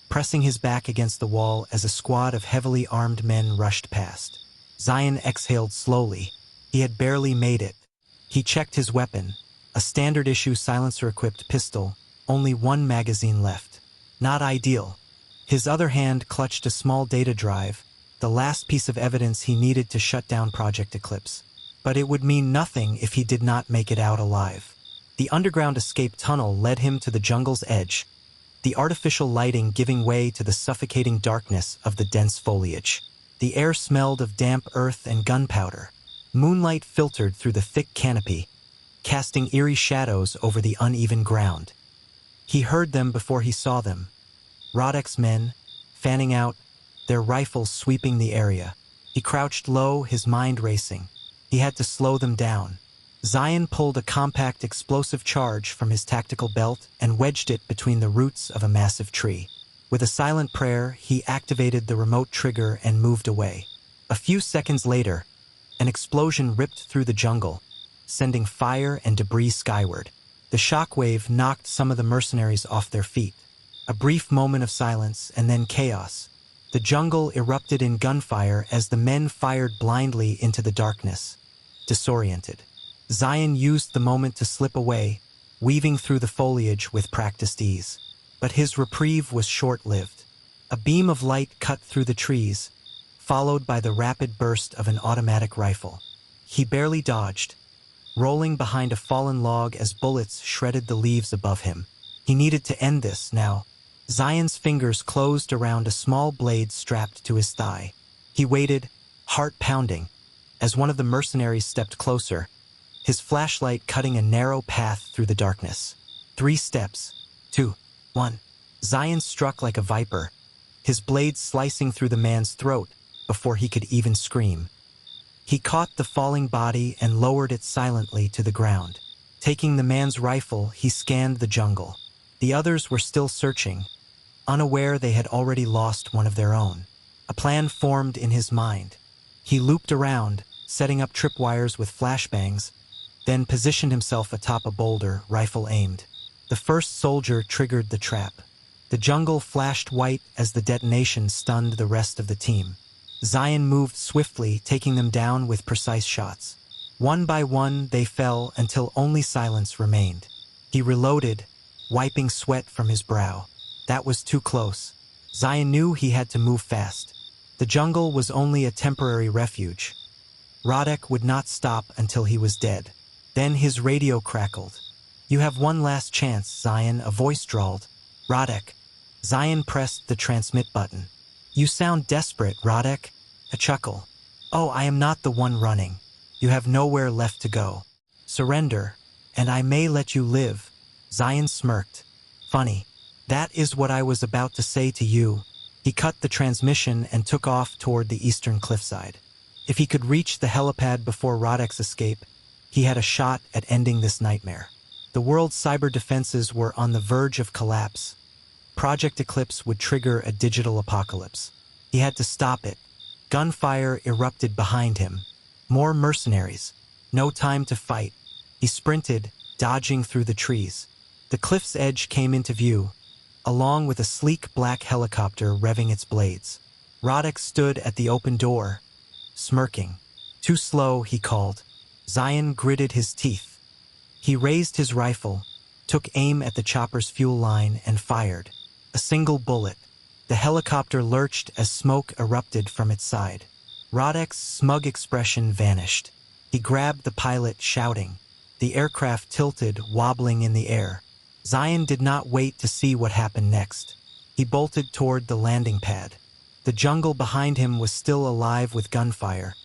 pressing his back against the wall as a squad of heavily armed men rushed past. Zayan exhaled slowly. He had barely made it. He checked his weapon, a standard-issue silencer-equipped pistol, only one magazine left. Not ideal. His other hand clutched a small data drive, the last piece of evidence he needed to shut down Project Eclipse. But it would mean nothing if he did not make it out alive. The underground escape tunnel led him to the jungle's edge, the artificial lighting giving way to the suffocating darkness of the dense foliage. The air smelled of damp earth and gunpowder. Moonlight filtered through the thick canopy, casting eerie shadows over the uneven ground. He heard them before he saw them. Radek's men, fanning out, their rifles sweeping the area. He crouched low, his mind racing. He had to slow them down. Zayan pulled a compact explosive charge from his tactical belt and wedged it between the roots of a massive tree. With a silent prayer, he activated the remote trigger and moved away. A few seconds later, an explosion ripped through the jungle, sending fire and debris skyward. The shockwave knocked some of the mercenaries off their feet. A brief moment of silence, and then chaos. The jungle erupted in gunfire as the men fired blindly into the darkness. Disoriented, Zayan used the moment to slip away, weaving through the foliage with practiced ease. But his reprieve was short-lived. A beam of light cut through the trees, followed by the rapid burst of an automatic rifle. He barely dodged, rolling behind a fallen log as bullets shredded the leaves above him. He needed to end this now. Zayan's fingers closed around a small blade strapped to his thigh. He waited, heart pounding, as one of the mercenaries stepped closer, his flashlight cutting a narrow path through the darkness. 3 steps. 2. 1. Zayan struck like a viper, his blade slicing through the man's throat, before he could even scream. He caught the falling body and lowered it silently to the ground. Taking the man's rifle, he scanned the jungle. The others were still searching, unaware they had already lost one of their own. A plan formed in his mind. He looped around, setting up tripwires with flashbangs, then positioned himself atop a boulder, rifle aimed. The first soldier triggered the trap. The jungle flashed white as the detonation stunned the rest of the team. Zayan moved swiftly, taking them down with precise shots. One by one, they fell until only silence remained. He reloaded, wiping sweat from his brow. That was too close. Zayan knew he had to move fast. The jungle was only a temporary refuge. Radek would not stop until he was dead. Then his radio crackled. "You have one last chance, Zayan," a voice drawled. "Radek." Zayan pressed the transmit button. "You sound desperate, Radek." A chuckle. "Oh, I am not the one running. You have nowhere left to go. Surrender, and I may let you live." Zayan smirked. "Funny. That is what I was about to say to you." He cut the transmission and took off toward the eastern cliffside. If he could reach the helipad before Radek's escape, he had a shot at ending this nightmare. The world's cyber defenses were on the verge of collapse. Project Eclipse would trigger a digital apocalypse. He had to stop it. Gunfire erupted behind him. More mercenaries. No time to fight. He sprinted, dodging through the trees. The cliff's edge came into view, along with a sleek black helicopter revving its blades. Radek stood at the open door, smirking. "Too slow," he called. Zayan gritted his teeth. He raised his rifle, took aim at the chopper's fuel line, and fired. A single bullet. The helicopter lurched as smoke erupted from its side. Radek's smug expression vanished. He grabbed the pilot, shouting. The aircraft tilted, wobbling in the air. Zayan did not wait to see what happened next. He bolted toward the landing pad. The jungle behind him was still alive with gunfire.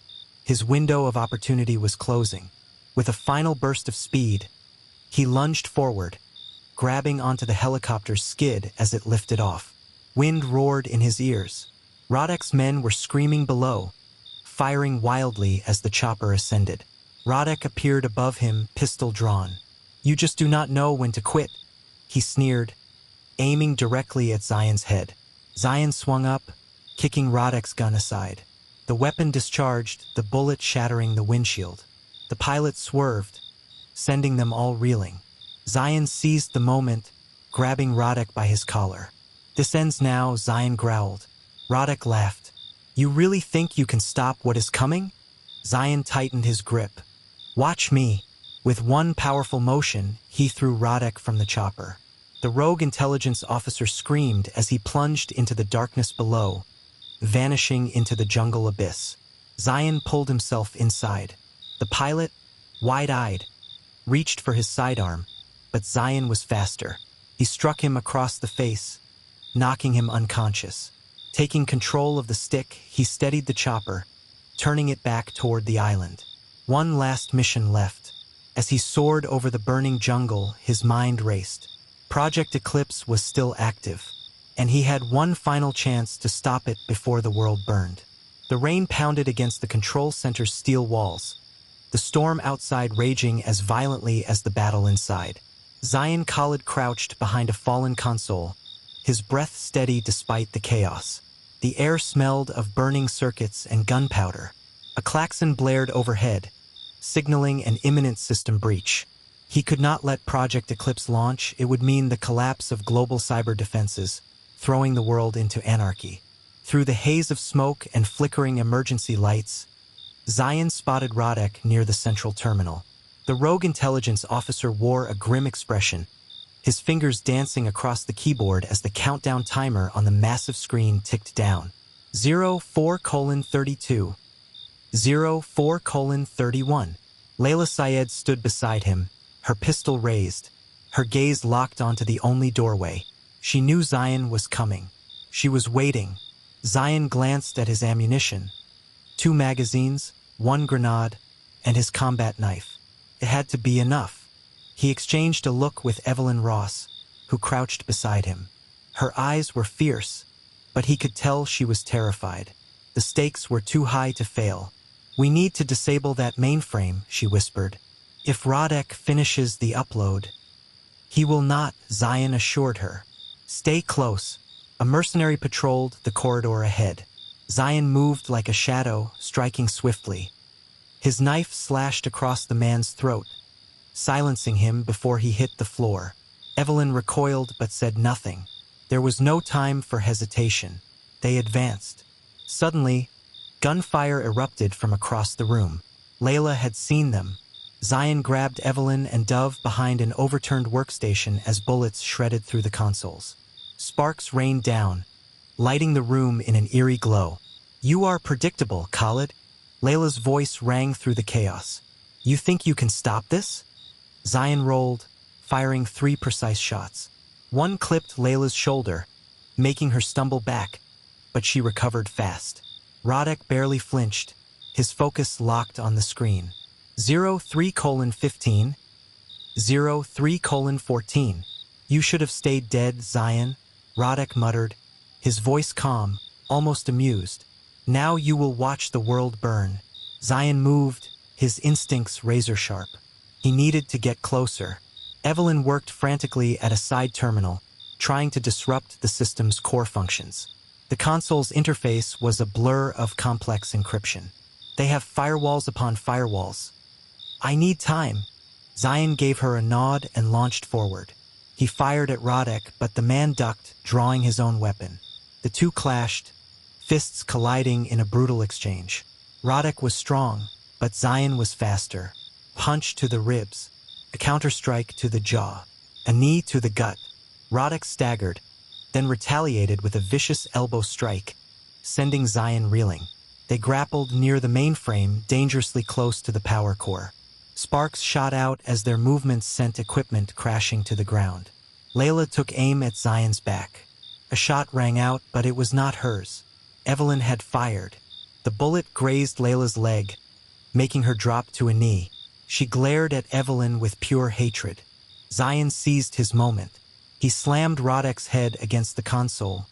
His window of opportunity was closing. With a final burst of speed, he lunged forward, grabbing onto the helicopter's skid as it lifted off. Wind roared in his ears. Radek's men were screaming below, firing wildly as the chopper ascended. Radek appeared above him, pistol drawn. "You just do not know when to quit," he sneered, aiming directly at Zayan's head. Zayan swung up, kicking Radek's gun aside. The weapon discharged, the bullet shattering the windshield. The pilot swerved, sending them all reeling. Zayan seized the moment, grabbing Radek by his collar. "This ends now," Zayan growled. Radek laughed. "You really think you can stop what is coming?" Zayan tightened his grip. "Watch me." With one powerful motion, he threw Radek from the chopper. The rogue intelligence officer screamed as he plunged into the darkness below, vanishing into the jungle abyss. Zayan pulled himself inside. The pilot, wide-eyed, reached for his sidearm, but Zayan was faster. He struck him across the face, knocking him unconscious. Taking control of the stick, he steadied the chopper, turning it back toward the island. One last mission left. As he soared over the burning jungle, his mind raced. Project Eclipse was still active, and he had one final chance to stop it before the world burned. The rain pounded against the control center's steel walls, the storm outside raging as violently as the battle inside. Zayan Khalid crouched behind a fallen console, his breath steady despite the chaos. The air smelled of burning circuits and gunpowder. A klaxon blared overhead, signaling an imminent system breach. He could not let Project Eclipse launch. It would mean the collapse of global cyber defenses, throwing the world into anarchy. Through the haze of smoke and flickering emergency lights, Zayan spotted Radek near the central terminal. The rogue intelligence officer wore a grim expression, his fingers dancing across the keyboard as the countdown timer on the massive screen ticked down. 04:32. 04:31. Layla Syed stood beside him, her pistol raised, her gaze locked onto the only doorway. She knew Zayan was coming. She was waiting. Zayan glanced at his ammunition. 2 magazines, 1 grenade, and his combat knife. It had to be enough. He exchanged a look with Evelyn Ross, who crouched beside him. Her eyes were fierce, but he could tell she was terrified. The stakes were too high to fail. "We need to disable that mainframe," she whispered. "If Radek finishes the upload—" "He will not," Zayan assured her. "Stay close." A mercenary patrolled the corridor ahead. Zayan moved like a shadow, striking swiftly. His knife slashed across the man's throat, silencing him before he hit the floor. Evelyn recoiled but said nothing. There was no time for hesitation. They advanced. Suddenly, gunfire erupted from across the room. Layla had seen them. Zayan grabbed Evelyn and Dove behind an overturned workstation as bullets shredded through the consoles. Sparks rained down, lighting the room in an eerie glow. "You are predictable, Khalid." Layla's voice rang through the chaos. "You think you can stop this?" Zayan rolled, firing 3 precise shots. One clipped Layla's shoulder, making her stumble back, but she recovered fast. Radek barely flinched, his focus locked on the screen. 03:15, 03:14. "You should have stayed dead, Zayan," Radek muttered, his voice calm, almost amused. "Now you will watch the world burn." Zayan moved, his instincts razor-sharp. He needed to get closer. Evelyn worked frantically at a side terminal, trying to disrupt the system's core functions. The console's interface was a blur of complex encryption. "They have firewalls upon firewalls. I need time." Zayan gave her a nod and launched forward. He fired at Radek, but the man ducked, drawing his own weapon. The two clashed, fists colliding in a brutal exchange. Radek was strong, but Zayan was faster. Punch to the ribs, a counterstrike to the jaw, a knee to the gut. Radek staggered, then retaliated with a vicious elbow strike, sending Zayan reeling. They grappled near the mainframe, dangerously close to the power core. Sparks shot out as their movements sent equipment crashing to the ground. Layla took aim at Zayan's back. A shot rang out, but it was not hers. Evelyn had fired. The bullet grazed Layla's leg, making her drop to a knee. She glared at Evelyn with pure hatred. Zayan seized his moment. He slammed Radek's head against the console,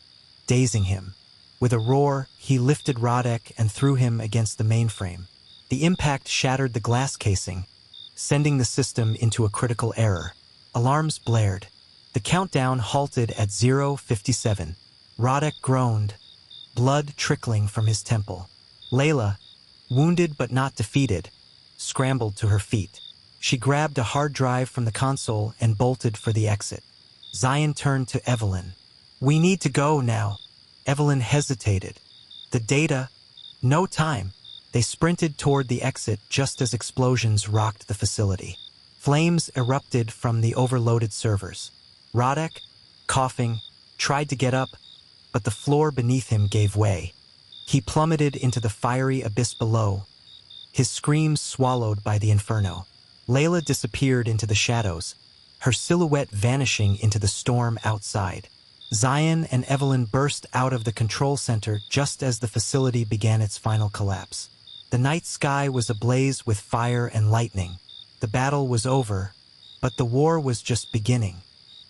dazing him. With a roar, he lifted Radek and threw him against the mainframe. The impact shattered the glass casing, sending the system into a critical error. Alarms blared. The countdown halted at 0:57. Radek groaned, blood trickling from his temple. Layla, wounded but not defeated, scrambled to her feet. She grabbed a hard drive from the console and bolted for the exit. Zayan turned to Evelyn. "We need to go now." Evelyn hesitated. "The data, no time." They sprinted toward the exit just as explosions rocked the facility. Flames erupted from the overloaded servers. Radek, coughing, tried to get up, but the floor beneath him gave way. He plummeted into the fiery abyss below, his screams swallowed by the inferno. Layla disappeared into the shadows, her silhouette vanishing into the storm outside. Zayan and Evelyn burst out of the control center just as the facility began its final collapse. The night sky was ablaze with fire and lightning. The battle was over, but the war was just beginning.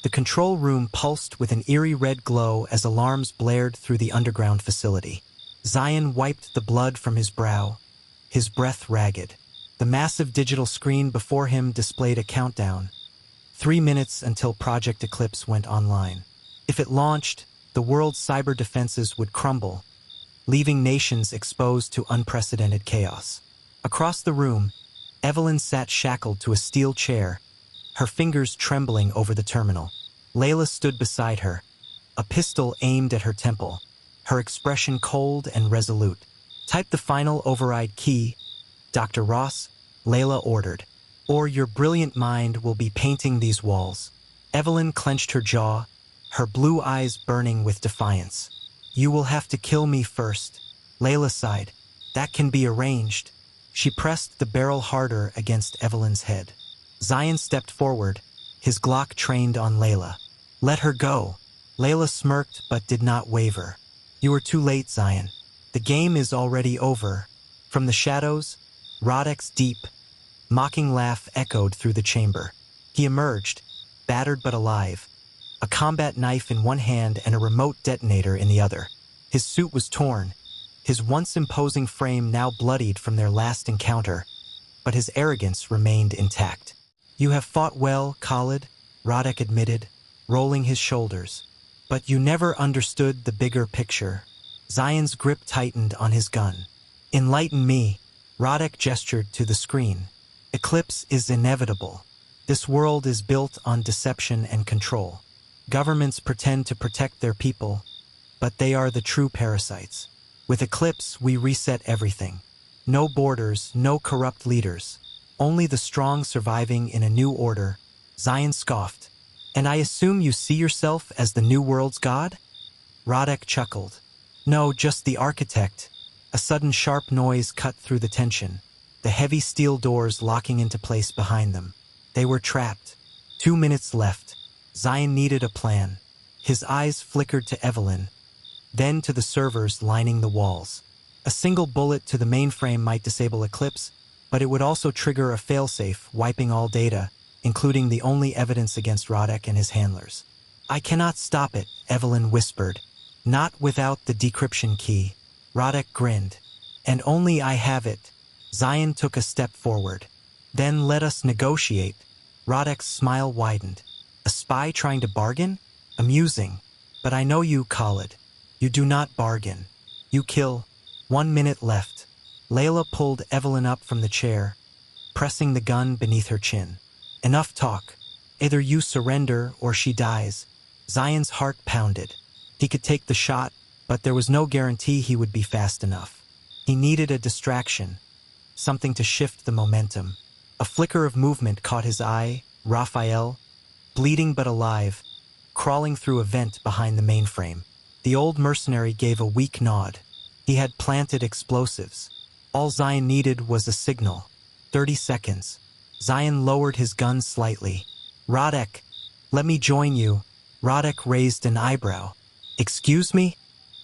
The control room pulsed with an eerie red glow as alarms blared through the underground facility. Zayan wiped the blood from his brow, his breath ragged. The massive digital screen before him displayed a countdown. 3 minutes until Project Eclipse went online. If it launched, the world's cyber defenses would crumble, leaving nations exposed to unprecedented chaos. Across the room, Evelyn sat shackled to a steel chair, her fingers trembling over the terminal. Layla stood beside her, a pistol aimed at her temple, her expression cold and resolute. "Type the final override key, Dr. Ross," Layla ordered, "or your brilliant mind will be painting these walls." Evelyn clenched her jaw, her blue eyes burning with defiance. "You will have to kill me first," Layla sighed. "That can be arranged." She pressed the barrel harder against Evelyn's head. Zayan stepped forward, his Glock trained on Layla. "Let her go." Layla smirked but did not waver. "You are too late, Zayan. The game is already over." From the shadows, Radek's deep, mocking laugh echoed through the chamber. He emerged, battered but alive, a combat knife in one hand and a remote detonator in the other. His suit was torn, his once imposing frame now bloodied from their last encounter, but his arrogance remained intact. "You have fought well, Khalid," Radek admitted, rolling his shoulders. "But you never understood the bigger picture." Zayan's grip tightened on his gun. "Enlighten me," Radek gestured to the screen. "Eclipse is inevitable. This world is built on deception and control. Governments pretend to protect their people, but they are the true parasites. With Eclipse, we reset everything. No borders, no corrupt leaders. Only the strong surviving in a new order." Zayan scoffed. "And I assume you see yourself as the new world's god?" Radek chuckled. "No, just the architect." A sudden sharp noise cut through the tension, the heavy steel doors locking into place behind them. They were trapped. 2 minutes left. Zayan needed a plan. His eyes flickered to Evelyn, then to the servers lining the walls. A single bullet to the mainframe might disable Eclipse, but it would also trigger a failsafe, wiping all data, including the only evidence against Radek and his handlers. "I cannot stop it," Evelyn whispered. "Not without the decryption key." Radek grinned. "And only I have it." Zayan took a step forward. "Then let us negotiate." Radek's smile widened. "A spy trying to bargain? Amusing. But I know you, Khalid. You do not bargain. You kill." 1 minute left. Layla pulled Evelyn up from the chair, pressing the gun beneath her chin. "Enough talk. Either you surrender or she dies." Zayan's heart pounded. He could take the shot, but there was no guarantee he would be fast enough. He needed a distraction, something to shift the momentum. A flicker of movement caught his eye. Raphael, bleeding but alive, crawling through a vent behind the mainframe. The old mercenary gave a weak nod. He had planted explosives. All Zayan needed was a signal. 30 seconds. Zayan lowered his gun slightly. "Radek, let me join you." Radek raised an eyebrow. "Excuse me?"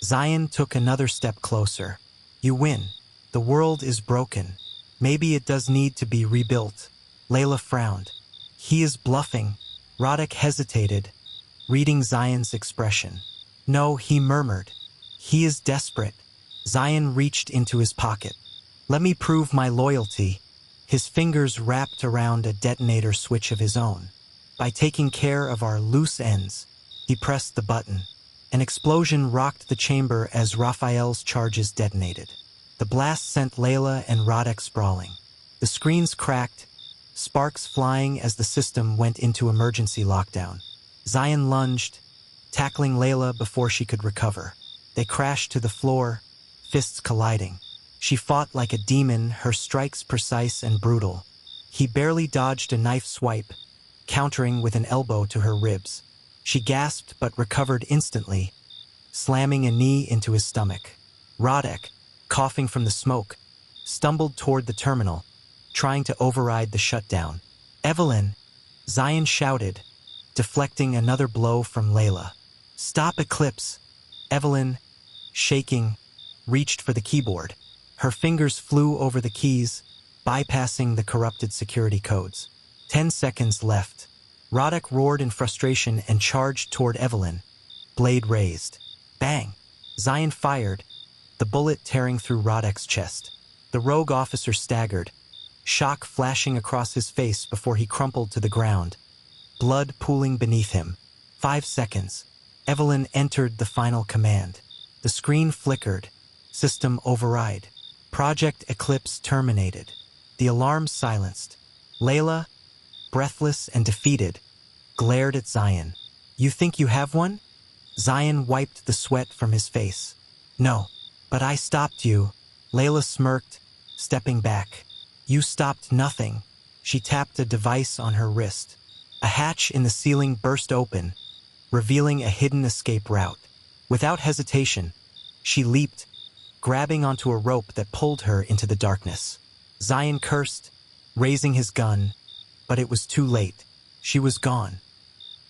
Zayan took another step closer. "You win. The world is broken. Maybe it does need to be rebuilt." Layla frowned. "He is bluffing." Radek hesitated, reading Zayan's expression. "No," he murmured. "He is desperate." Zayan reached into his pocket. "Let me prove my loyalty." His fingers wrapped around a detonator switch of his own. "By taking care of our loose ends." He pressed the button. An explosion rocked the chamber as Raphael's charges detonated. The blast sent Layla and Radek sprawling. The screens cracked, sparks flying as the system went into emergency lockdown. Zayan lunged, tackling Layla before she could recover. They crashed to the floor, fists colliding. She fought like a demon, her strikes precise and brutal. He barely dodged a knife swipe, countering with an elbow to her ribs. She gasped but recovered instantly, slamming a knee into his stomach. Radek, coughing from the smoke, stumbled toward the terminal, trying to override the shutdown. "Evelyn!" Zayan shouted, deflecting another blow from Layla. "Stop Eclipse!" Evelyn, shaking, reached for the keyboard. Her fingers flew over the keys, bypassing the corrupted security codes. 10 seconds left. Radek roared in frustration and charged toward Evelyn, blade raised. Bang! Zayan fired, the bullet tearing through Radek's chest. The rogue officer staggered, shock flashing across his face before he crumpled to the ground, blood pooling beneath him. 5 seconds. Evelyn entered the final command. The screen flickered. System override. Project Eclipse terminated. The alarm silenced. Layla, breathless and defeated, glared at Zayan. "You think you have one?" Zayan wiped the sweat from his face. "No, but I stopped you." Layla smirked, stepping back. "You stopped nothing." She tapped a device on her wrist. A hatch in the ceiling burst open, revealing a hidden escape route. Without hesitation, she leaped, grabbing onto a rope that pulled her into the darkness. Zayan cursed, raising his gun, but it was too late. She was gone.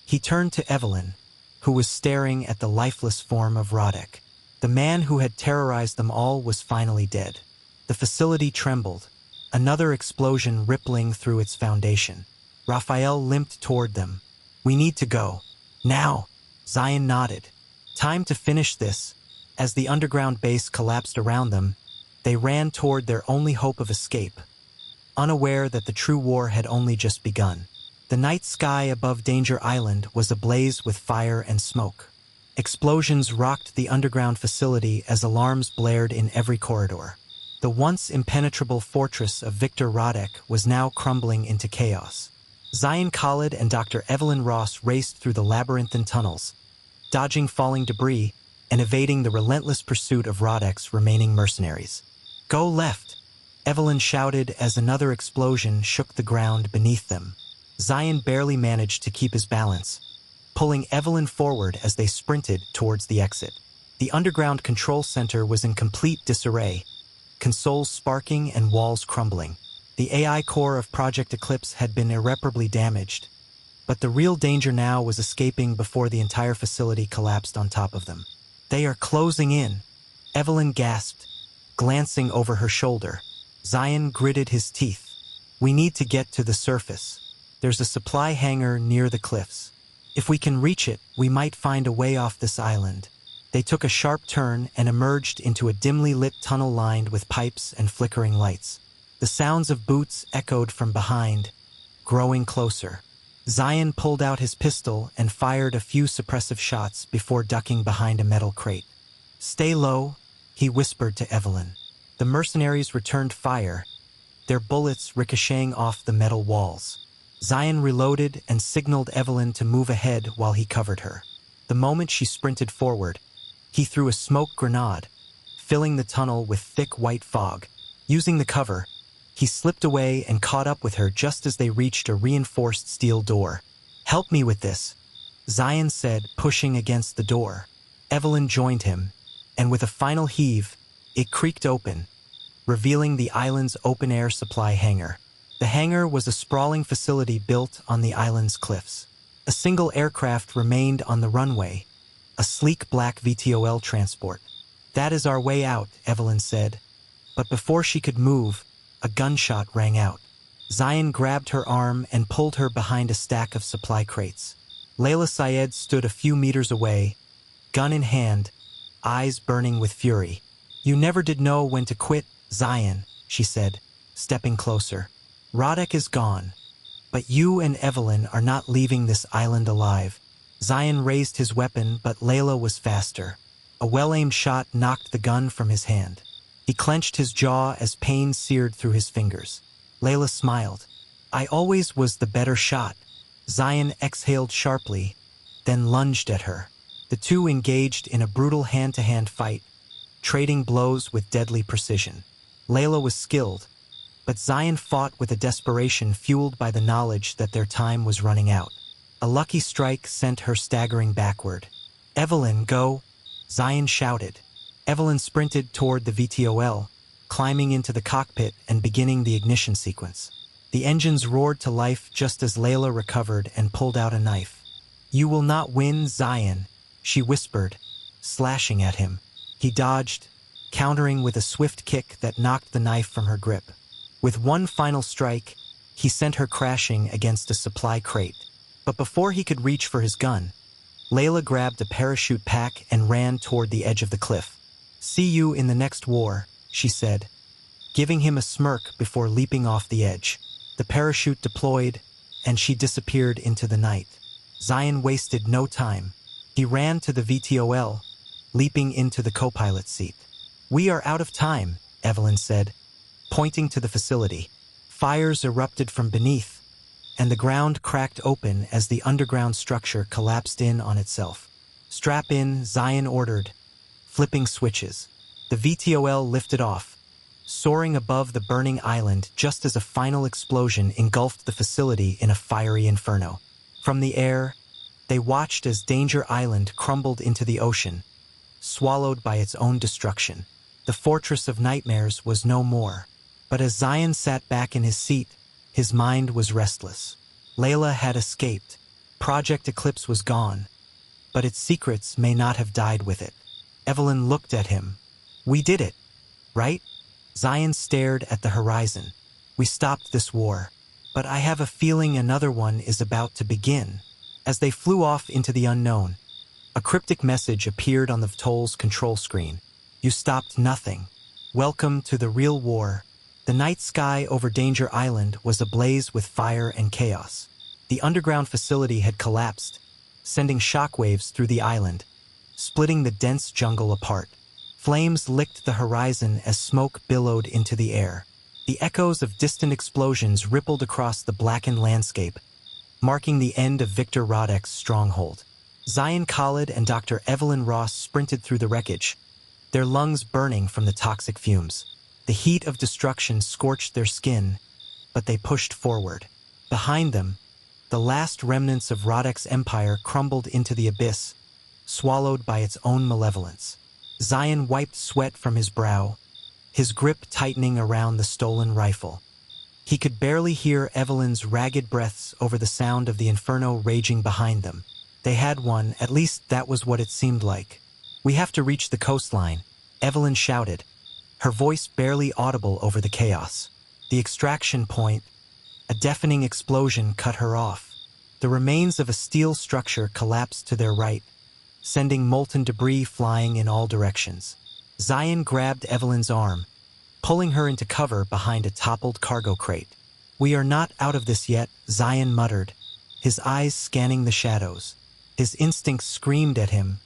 He turned to Evelyn, who was staring at the lifeless form of Radek. The man who had terrorized them all was finally dead. The facility trembled, another explosion rippling through its foundation. Raphael limped toward them. "We need to go. Now." Zayan nodded. "Time to finish this." As the underground base collapsed around them, they ran toward their only hope of escape, unaware that the true war had only just begun. The night sky above Danger Island was ablaze with fire and smoke. Explosions rocked the underground facility as alarms blared in every corridor. The once impenetrable fortress of Victor Radek was now crumbling into chaos. Zayan Khalid and Dr. Evelyn Ross raced through the labyrinthine tunnels, dodging falling debris and evading the relentless pursuit of Radek's remaining mercenaries. "Go left!" Evelyn shouted as another explosion shook the ground beneath them. Zayan barely managed to keep his balance, pulling Evelyn forward as they sprinted towards the exit. The underground control center was in complete disarray, consoles sparking and walls crumbling. The AI core of Project Eclipse had been irreparably damaged, but the real danger now was escaping before the entire facility collapsed on top of them. "They are closing in," Evelyn gasped, glancing over her shoulder. Zayan gritted his teeth. "We need to get to the surface. There's a supply hangar near the cliffs. If we can reach it, we might find a way off this island." They took a sharp turn and emerged into a dimly lit tunnel lined with pipes and flickering lights. The sounds of boots echoed from behind, growing closer. Zayan pulled out his pistol and fired a few suppressive shots before ducking behind a metal crate. "Stay low," he whispered to Evelyn. The mercenaries returned fire, their bullets ricocheting off the metal walls. Zayan reloaded and signaled Evelyn to move ahead while he covered her. The moment she sprinted forward, he threw a smoke grenade, filling the tunnel with thick white fog. Using the cover, he slipped away and caught up with her just as they reached a reinforced steel door. "Help me with this," Zayan said, pushing against the door. Evelyn joined him, and with a final heave, it creaked open, revealing the island's open-air supply hangar. The hangar was a sprawling facility built on the island's cliffs. A single aircraft remained on the runway, a sleek black VTOL transport. "That is our way out," Evelyn said. But before she could move, a gunshot rang out. Zayan grabbed her arm and pulled her behind a stack of supply crates. Layla Syed stood a few meters away, gun in hand, eyes burning with fury. "You never did know when to quit, Zayan," she said, stepping closer. "Radek is gone, but you and Evelyn are not leaving this island alive." Zayan raised his weapon, but Layla was faster. A well-aimed shot knocked the gun from his hand. He clenched his jaw as pain seared through his fingers. Layla smiled. "I always was the better shot." Zayan exhaled sharply, then lunged at her. The two engaged in a brutal hand-to-hand fight, trading blows with deadly precision. Layla was skilled, but Zayan fought with a desperation fueled by the knowledge that their time was running out. A lucky strike sent her staggering backward. "Evelyn, go!" Zayan shouted. Evelyn sprinted toward the VTOL, climbing into the cockpit and beginning the ignition sequence. The engines roared to life just as Layla recovered and pulled out a knife. "You will not win, Zayan," she whispered, slashing at him. He dodged, countering with a swift kick that knocked the knife from her grip. With one final strike, he sent her crashing against a supply crate. But before he could reach for his gun, Layla grabbed a parachute pack and ran toward the edge of the cliff. "See you in the next war," she said, giving him a smirk before leaping off the edge. The parachute deployed, and she disappeared into the night. Zayan wasted no time. He ran to the VTOL, leaping into the co-pilot seat. "We are out of time," Evelyn said, pointing to the facility. Fires erupted from beneath, and the ground cracked open as the underground structure collapsed in on itself. "Strap in," Zayan ordered, flipping switches. The VTOL lifted off, soaring above the burning island just as a final explosion engulfed the facility in a fiery inferno. From the air, they watched as Danger Island crumbled into the ocean, swallowed by its own destruction. The Fortress of Nightmares was no more. But as Zayan sat back in his seat, his mind was restless. Layla had escaped. Project Eclipse was gone, but its secrets may not have died with it. Evelyn looked at him. "We did it, right?" Zayan stared at the horizon. "We stopped this war, but I have a feeling another one is about to begin." As they flew off into the unknown, A cryptic message appeared on the VTOL's control screen. You stopped nothing. Welcome to the real war. The night sky over Danger Island was ablaze with fire and chaos. The underground facility had collapsed, sending shockwaves through the island, splitting the dense jungle apart. Flames licked the horizon as smoke billowed into the air. The echoes of distant explosions rippled across the blackened landscape, marking the end of Victor Rodek's stronghold. Zayan Khalid and Dr. Evelyn Ross sprinted through the wreckage, their lungs burning from the toxic fumes. The heat of destruction scorched their skin, but they pushed forward. Behind them, the last remnants of Rodek's empire crumbled into the abyss, swallowed by its own malevolence. Zayan wiped sweat from his brow, his grip tightening around the stolen rifle. He could barely hear Evelyn's ragged breaths over the sound of the inferno raging behind them. They had won, at least that was what it seemed like. "We have to reach the coastline," Evelyn shouted, her voice barely audible over the chaos. The extraction point, a deafening explosion, cut her off. The remains of a steel structure collapsed to their right, sending molten debris flying in all directions. Zayan grabbed Evelyn's arm, pulling her into cover behind a toppled cargo crate. "We are not out of this yet," Zayan muttered, his eyes scanning the shadows. His instincts screamed at him.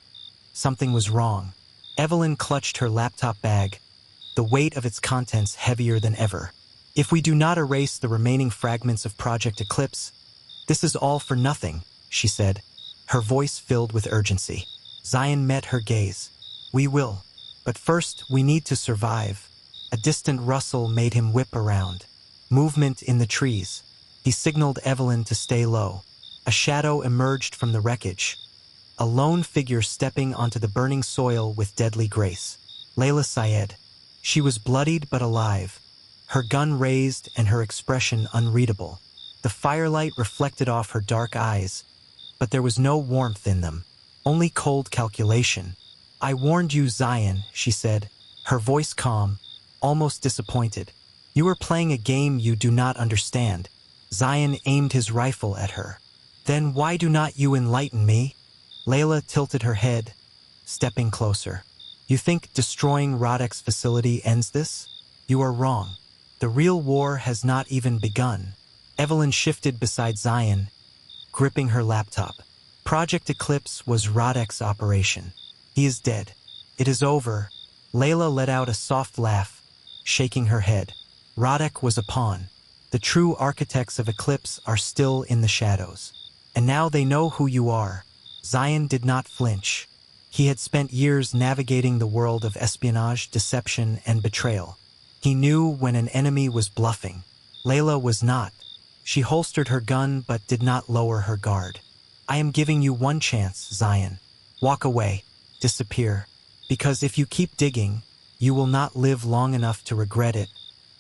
Something was wrong. Evelyn clutched her laptop bag, the weight of its contents heavier than ever. "If we do not erase the remaining fragments of Project Eclipse, this is all for nothing," she said, her voice filled with urgency. Zayan met her gaze. "We will. But first, we need to survive." A distant rustle made him whip around. Movement in the trees. He signaled Evelyn to stay low. A shadow emerged from the wreckage, a lone figure stepping onto the burning soil with deadly grace. Layla Syed. She was bloodied but alive, her gun raised and her expression unreadable. The firelight reflected off her dark eyes, but there was no warmth in them, only cold calculation. "I warned you, Zayan," she said, her voice calm, almost disappointed. "You are playing a game you do not understand." Zayan aimed his rifle at her. "Then why do not you enlighten me?" Layla tilted her head, stepping closer. "You think destroying Rodek's facility ends this? You are wrong. The real war has not even begun." Evelyn shifted beside Zayan, gripping her laptop. Project Eclipse was Rodek's operation. "He is dead. It is over." Layla let out a soft laugh, shaking her head. "Rodek was a pawn. The true architects of Eclipse are still in the shadows. And now they know who you are." Zayan did not flinch. He had spent years navigating the world of espionage, deception, and betrayal. He knew when an enemy was bluffing. Layla was not. She holstered her gun but did not lower her guard. "I am giving you one chance, Zayan. Walk away. Disappear. Because if you keep digging, you will not live long enough to regret it."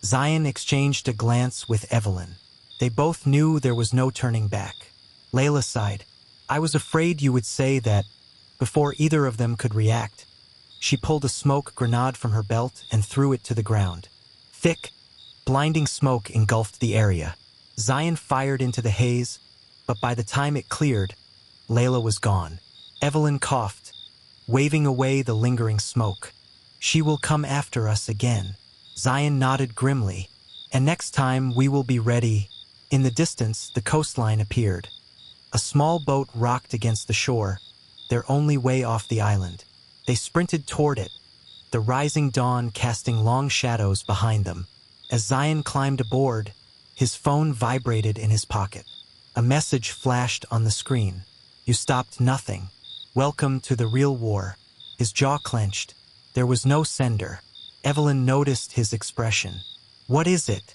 Zayan exchanged a glance with Evelyn. They both knew there was no turning back. Layla sighed. "I was afraid you would say that." Before either of them could react, she pulled a smoke grenade from her belt and threw it to the ground. Thick, blinding smoke engulfed the area. Zayan fired into the haze, but by the time it cleared, Layla was gone. Evelyn coughed, waving away the lingering smoke. "She will come after us again." Zayan nodded grimly. "And next time we will be ready." In the distance, the coastline appeared. A small boat rocked against the shore, their only way off the island. They sprinted toward it, the rising dawn casting long shadows behind them. As Zayan climbed aboard, his phone vibrated in his pocket. A message flashed on the screen. "You stopped nothing. Welcome to the real war." His jaw clenched. There was no sender. Evelyn noticed his expression. "What is it?"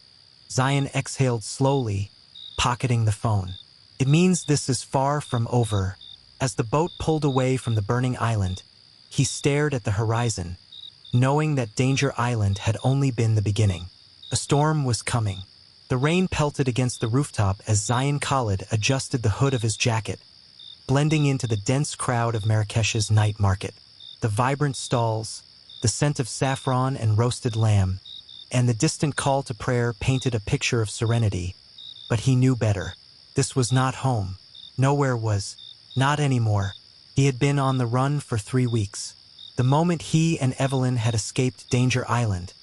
Zayan exhaled slowly, pocketing the phone. "It means this is far from over." As the boat pulled away from the burning island, he stared at the horizon, knowing that Danger Island had only been the beginning. A storm was coming. The rain pelted against the rooftop as Zayan Khalid adjusted the hood of his jacket, blending into the dense crowd of Marrakesh's night market. The vibrant stalls, the scent of saffron and roasted lamb, and the distant call to prayer painted a picture of serenity. But he knew better. This was not home. Nowhere was. Not anymore. He had been on the run for 3 weeks. The moment he and Evelyn had escaped Danger Island,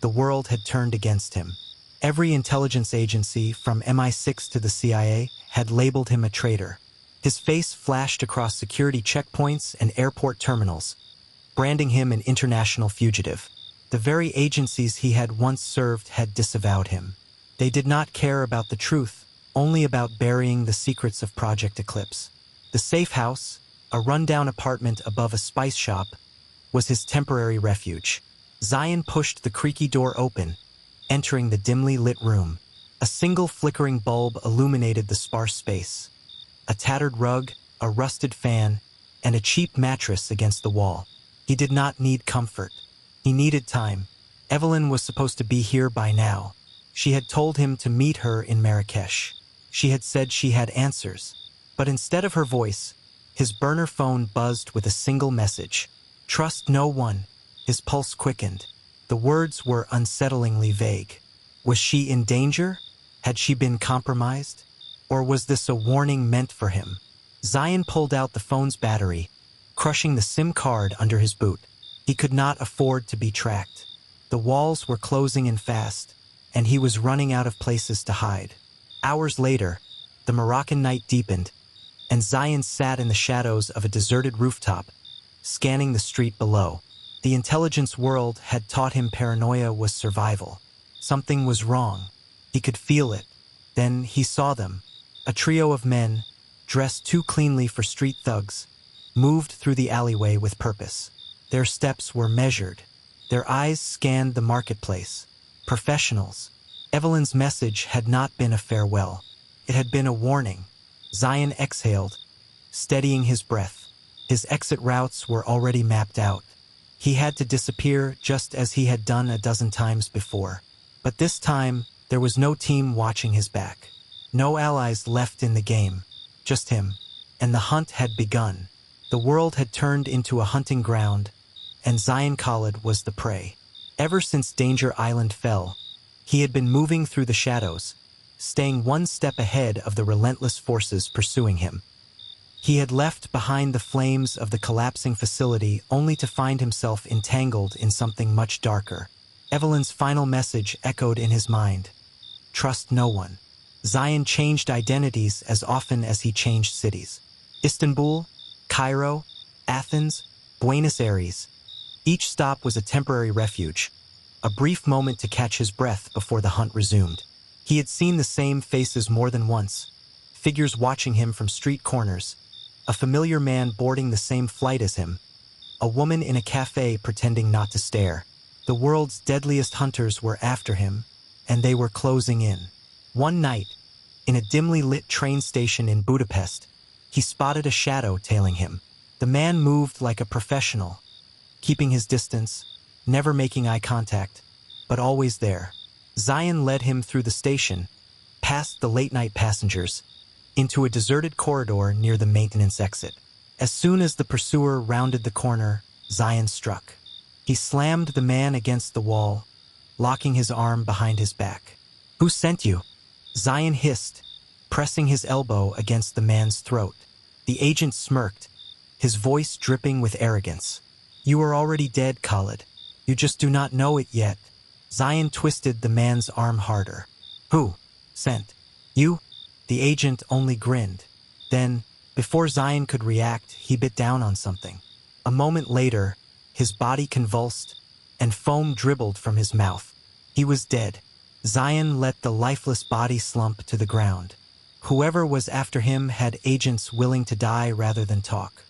the world had turned against him. Every intelligence agency, from MI6 to the CIA, had labeled him a traitor. His face flashed across security checkpoints and airport terminals, branding him an international fugitive. The very agencies he had once served had disavowed him. They did not care about the truth, only about burying the secrets of Project Eclipse. The safe house, a rundown apartment above a spice shop, was his temporary refuge. Zayan pushed the creaky door open, entering the dimly lit room. A single flickering bulb illuminated the sparse space. A tattered rug, a rusted fan, and a cheap mattress against the wall. He did not need comfort. He needed time. Evelyn was supposed to be here by now. She had told him to meet her in Marrakesh. She had said she had answers. But instead of her voice, his burner phone buzzed with a single message. "Trust no one." His pulse quickened. The words were unsettlingly vague. Was she in danger? Had she been compromised? Or was this a warning meant for him? Zayan pulled out the phone's battery, crushing the SIM card under his boot. He could not afford to be tracked. The walls were closing in fast, and he was running out of places to hide. Hours later, the Moroccan night deepened, and Zayan sat in the shadows of a deserted rooftop, scanning the street below. The intelligence world had taught him paranoia was survival. Something was wrong. He could feel it. Then he saw them. A trio of men, dressed too cleanly for street thugs, moved through the alleyway with purpose. Their steps were measured. Their eyes scanned the marketplace. Professionals. Evelyn's message had not been a farewell. It had been a warning. Zayan exhaled, steadying his breath. His exit routes were already mapped out. He had to disappear just as he had done a dozen times before. But this time, there was no team watching his back. No allies left in the game. Just him. And the hunt had begun. The world had turned into a hunting ground, and Zayan Khalid was the prey. Ever since Danger Island fell, he had been moving through the shadows, staying one step ahead of the relentless forces pursuing him. He had left behind the flames of the collapsing facility only to find himself entangled in something much darker. Evelyn's final message echoed in his mind. Trust no one. Zayan changed identities as often as he changed cities. Istanbul, Cairo, Athens, Buenos Aires. Each stop was a temporary refuge, a brief moment to catch his breath before the hunt resumed. He had seen the same faces more than once, figures watching him from street corners, a familiar man boarding the same flight as him, a woman in a cafe pretending not to stare. The world's deadliest hunters were after him, and they were closing in. One night, in a dimly lit train station in Budapest, he spotted a shadow tailing him. The man moved like a professional, keeping his distance, never making eye contact, but always there. Zayan led him through the station, past the late-night passengers, into a deserted corridor near the maintenance exit. As soon as the pursuer rounded the corner, Zayan struck. He slammed the man against the wall, locking his arm behind his back. "Who sent you?" Zayan hissed, pressing his elbow against the man's throat. The agent smirked, his voice dripping with arrogance. "You are already dead, Khalid. You just do not know it yet." Zayan twisted the man's arm harder. "Who sent you?" The agent only grinned. Then, before Zayan could react, he bit down on something. A moment later, his body convulsed, and foam dribbled from his mouth. He was dead. Zayan let the lifeless body slump to the ground. Whoever was after him had agents willing to die rather than talk.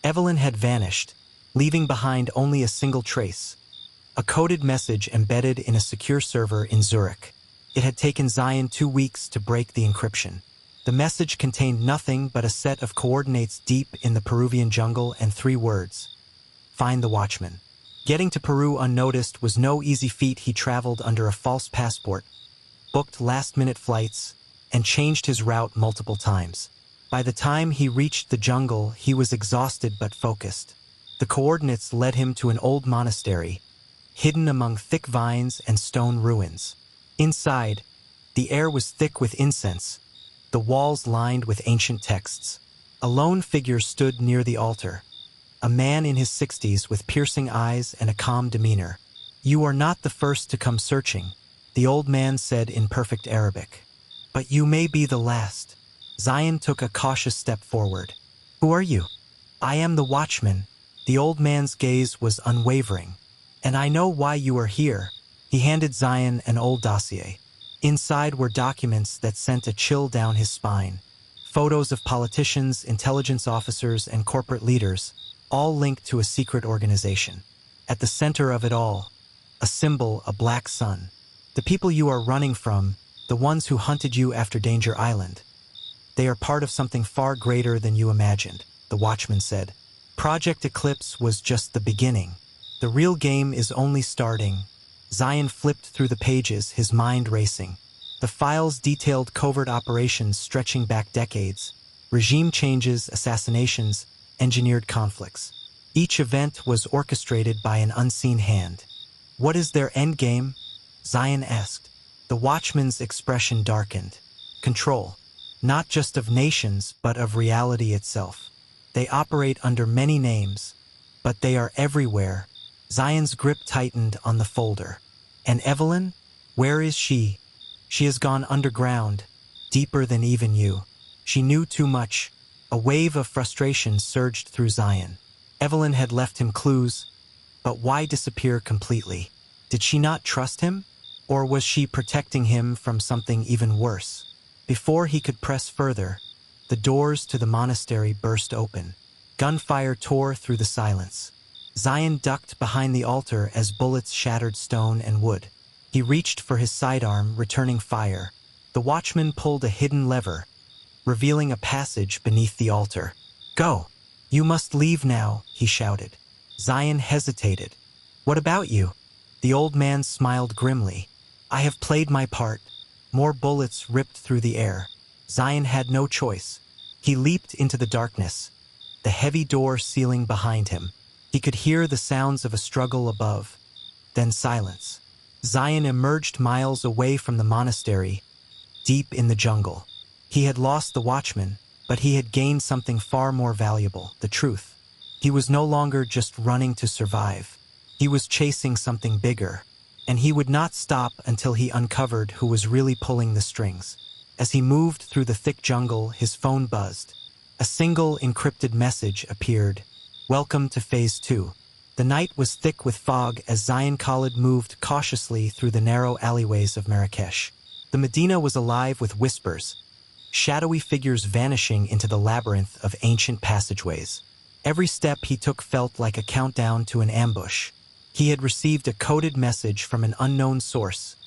Evelyn had vanished, leaving behind only a single trace. A coded message embedded in a secure server in Zurich. It had taken Zayan 2 weeks to break the encryption. The message contained nothing but a set of coordinates deep in the Peruvian jungle and 3 words. Find the watchman. Getting to Peru unnoticed was no easy feat. He traveled under a false passport, booked last-minute flights, and changed his route multiple times. By the time he reached the jungle, he was exhausted but focused. The coordinates led him to an old monastery, hidden among thick vines and stone ruins. Inside, the air was thick with incense, the walls lined with ancient texts. A lone figure stood near the altar, a man in his 60s with piercing eyes and a calm demeanor. "You are not the first to come searching," the old man said in perfect Arabic. "But you may be the last." Zayan took a cautious step forward. "Who are you?" "I am the watchman." The old man's gaze was unwavering. "And I know why you are here." He handed Zayan an old dossier. Inside were documents that sent a chill down his spine. Photos of politicians, intelligence officers, and corporate leaders, all linked to a secret organization. At the center of it all, a symbol, a black sun. "The people you are running from, the ones who hunted you after Danger Island. They are part of something far greater than you imagined," the watchman said. "Project Eclipse was just the beginning. The real game is only starting." Zayan flipped through the pages, his mind racing. The files detailed covert operations stretching back decades, regime changes, assassinations, engineered conflicts. Each event was orchestrated by an unseen hand. "What is their endgame?" Zayan asked. The watchman's expression darkened. "Control. Not just of nations, but of reality itself. They operate under many names, but they are everywhere." Zayan's grip tightened on the folder. "And Evelyn? Where is she?" "She has gone underground, deeper than even you." She knew too much. A wave of frustration surged through Zayan. Evelyn had left him clues, but why disappear completely? Did she not trust him? Or was she protecting him from something even worse? Before he could press further, the doors to the monastery burst open. Gunfire tore through the silence. Zayan ducked behind the altar as bullets shattered stone and wood. He reached for his sidearm, returning fire. The watchman pulled a hidden lever, revealing a passage beneath the altar. "Go! You must leave now," he shouted. Zayan hesitated. "What about you?" The old man smiled grimly. "I have played my part." More bullets ripped through the air. Zayan had no choice. He leaped into the darkness, the heavy door sealing behind him. He could hear the sounds of a struggle above, then silence. Zayan emerged miles away from the monastery, deep in the jungle. He had lost the watchman, but he had gained something far more valuable, the truth. He was no longer just running to survive. He was chasing something bigger, and he would not stop until he uncovered who was really pulling the strings. As he moved through the thick jungle, his phone buzzed. A single encrypted message appeared. "Welcome to Phase 2. The night was thick with fog as Zayan Khalid moved cautiously through the narrow alleyways of Marrakesh. The Medina was alive with whispers, shadowy figures vanishing into the labyrinth of ancient passageways. Every step he took felt like a countdown to an ambush. He had received a coded message from an unknown source,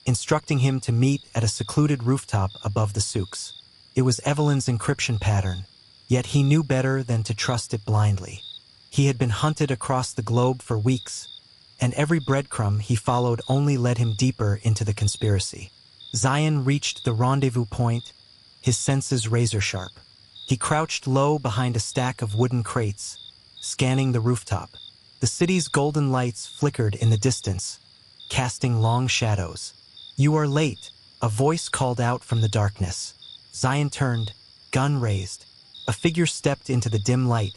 instructing him to meet at a secluded rooftop above the souks. It was Evelyn's encryption pattern, yet he knew better than to trust it blindly. He had been hunted across the globe for weeks, and every breadcrumb he followed only led him deeper into the conspiracy. Zayan reached the rendezvous point, his senses razor-sharp. He crouched low behind a stack of wooden crates, scanning the rooftop. The city's golden lights flickered in the distance, casting long shadows. "You are late," a voice called out from the darkness. Zayan turned, gun raised. A figure stepped into the dim light,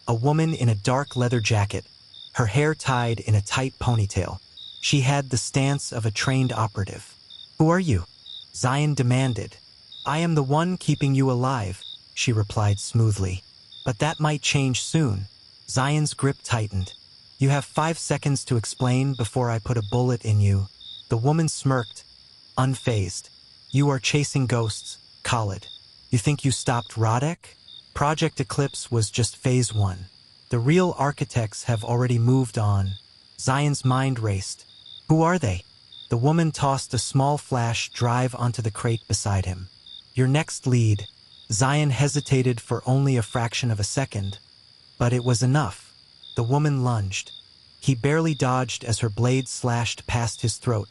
a woman in a dark leather jacket, her hair tied in a tight ponytail. She had the stance of a trained operative. "Who are you?" Zayan demanded. "I am the one keeping you alive," she replied smoothly. "But that might change soon." Zayan's grip tightened. "You have 5 seconds to explain before I put a bullet in you." The woman smirked, unfazed. "You are chasing ghosts, Khalid. You think you stopped Radek? Project Eclipse was just Phase 1. The real architects have already moved on." Zayan's mind raced. "Who are they?" The woman tossed a small flash drive onto the crate beside him. "Your next lead." Zayan hesitated for only a fraction of a second, but it was enough. The woman lunged. He barely dodged as her blade slashed past his throat,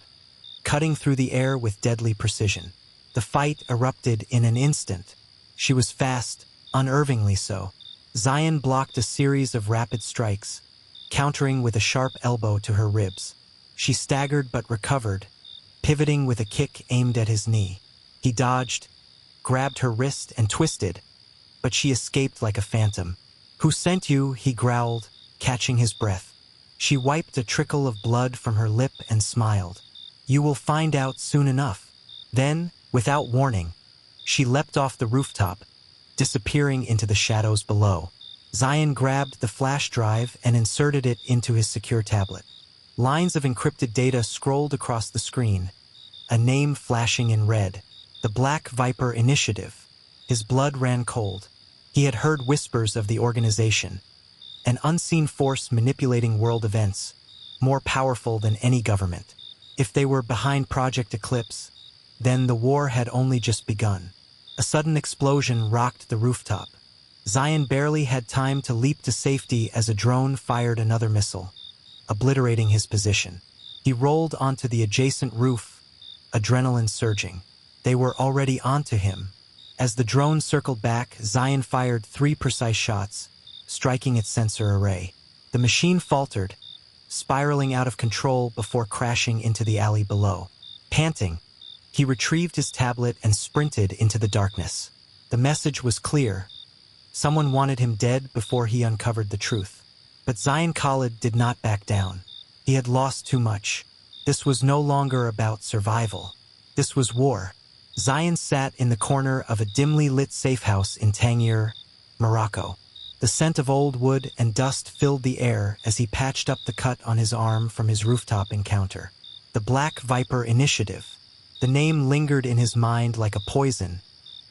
cutting through the air with deadly precision. The fight erupted in an instant. She was fast, unervingly so. Zayan blocked a series of rapid strikes, countering with a sharp elbow to her ribs. She staggered but recovered, pivoting with a kick aimed at his knee. He dodged, grabbed her wrist, and twisted, but she escaped like a phantom. "Who sent you?" he growled, catching his breath. She wiped a trickle of blood from her lip and smiled. "You will find out soon enough." Then, without warning, she leapt off the rooftop, disappearing into the shadows below. Zayan grabbed the flash drive and inserted it into his secure tablet. Lines of encrypted data scrolled across the screen, a name flashing in red. The Black Viper Initiative. His blood ran cold. He had heard whispers of the organization, an unseen force manipulating world events, more powerful than any government. If they were behind Project Eclipse, then the war had only just begun. A sudden explosion rocked the rooftop. Zayan barely had time to leap to safety as a drone fired another missile, obliterating his position. He rolled onto the adjacent roof, adrenaline surging. They were already onto him. As the drone circled back, Zayan fired 3 precise shots, striking its sensor array. The machine faltered, spiraling out of control before crashing into the alley below. Panting, he retrieved his tablet and sprinted into the darkness. The message was clear. Someone wanted him dead before he uncovered the truth. But Zayan Khalid did not back down. He had lost too much. This was no longer about survival. This was war. Zayan sat in the corner of a dimly lit safe house in Tangier, Morocco. The scent of old wood and dust filled the air as he patched up the cut on his arm from his rooftop encounter. The Black Viper Initiative. The name lingered in his mind like a poison,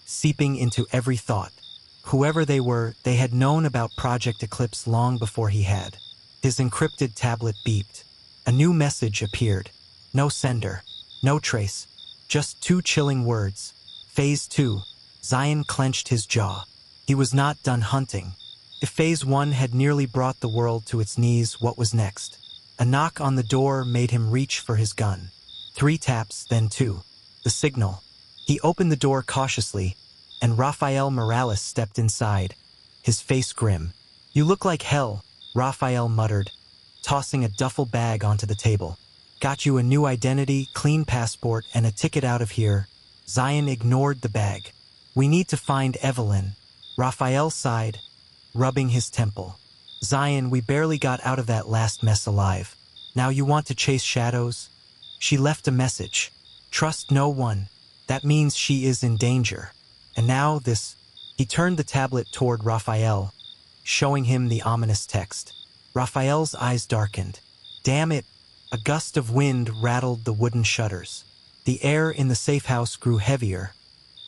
seeping into every thought. Whoever they were, they had known about Project Eclipse long before he had. His encrypted tablet beeped. A new message appeared. No sender, no trace, just 2 chilling words. Phase 2. Zayan clenched his jaw. He was not done hunting. If Phase 1 had nearly brought the world to its knees, what was next? A knock on the door made him reach for his gun. 3 taps, then 2. The signal. He opened the door cautiously, and Rafael Morales stepped inside, his face grim. "You look like hell," Rafael muttered, tossing a duffel bag onto the table. "Got you a new identity, clean passport, and a ticket out of here." Zayan ignored the bag. "We need to find Evelyn." Rafael sighed, rubbing his temple. "Zayan, we barely got out of that last mess alive. Now you want to chase shadows?" She left a message. "Trust no one. That means she is in danger." And now this. He turned the tablet toward Rafael, showing him the ominous text. Rafael's eyes darkened. Damn it! A gust of wind rattled the wooden shutters. The air in the safe house grew heavier,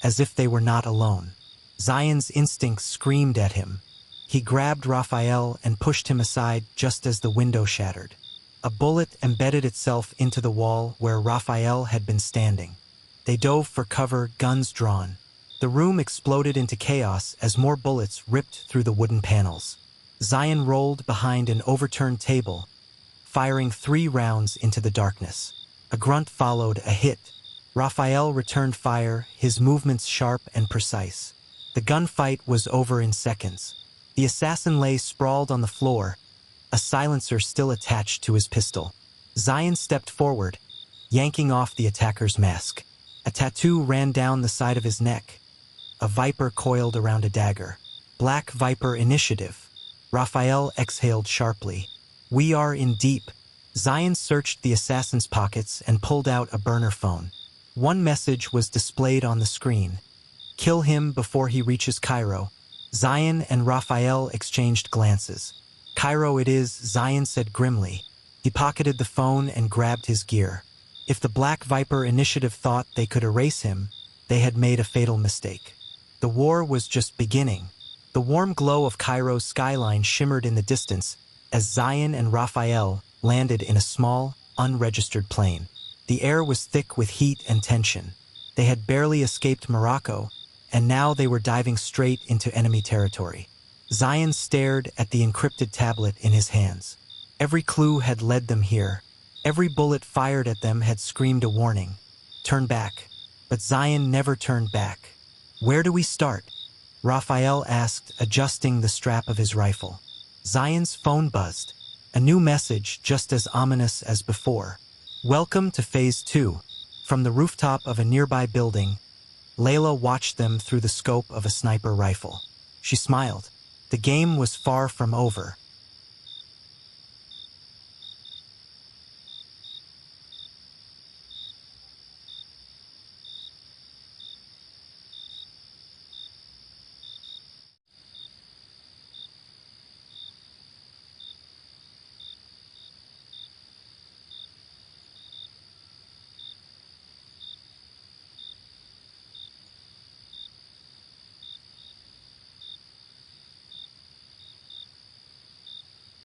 as if they were not alone. Zayan's instincts screamed at him. He grabbed Rafael and pushed him aside just as the window shattered. A bullet embedded itself into the wall where Rafael had been standing. They dove for cover, guns drawn. The room exploded into chaos as more bullets ripped through the wooden panels. Zayan rolled behind an overturned table, firing 3 rounds into the darkness. A grunt followed, a hit. Rafael returned fire, his movements sharp and precise. The gunfight was over in seconds. The assassin lay sprawled on the floor, a silencer still attached to his pistol. Zayan stepped forward, yanking off the attacker's mask. A tattoo ran down the side of his neck, a viper coiled around a dagger. Black Viper Initiative. Rafael exhaled sharply. "We are in deep." Zayan searched the assassin's pockets and pulled out a burner phone. One message was displayed on the screen. "Kill him before he reaches Cairo." Zayan and Rafael exchanged glances. "Cairo it is," Zayan said grimly. He pocketed the phone and grabbed his gear. If the Black Viper Initiative thought they could erase him, they had made a fatal mistake. The war was just beginning. The warm glow of Cairo's skyline shimmered in the distance as Zayan and Rafael landed in a small, unregistered plane. The air was thick with heat and tension. They had barely escaped Morocco, and now they were diving straight into enemy territory. Zayan stared at the encrypted tablet in his hands. Every clue had led them here. Every bullet fired at them had screamed a warning. Turn back. But Zayan never turned back. "Where do we start?" Rafael asked, adjusting the strap of his rifle. Zayan's phone buzzed. A new message, just as ominous as before. "Welcome to Phase 2. From the rooftop of a nearby building, Layla watched them through the scope of a sniper rifle. She smiled. The game was far from over.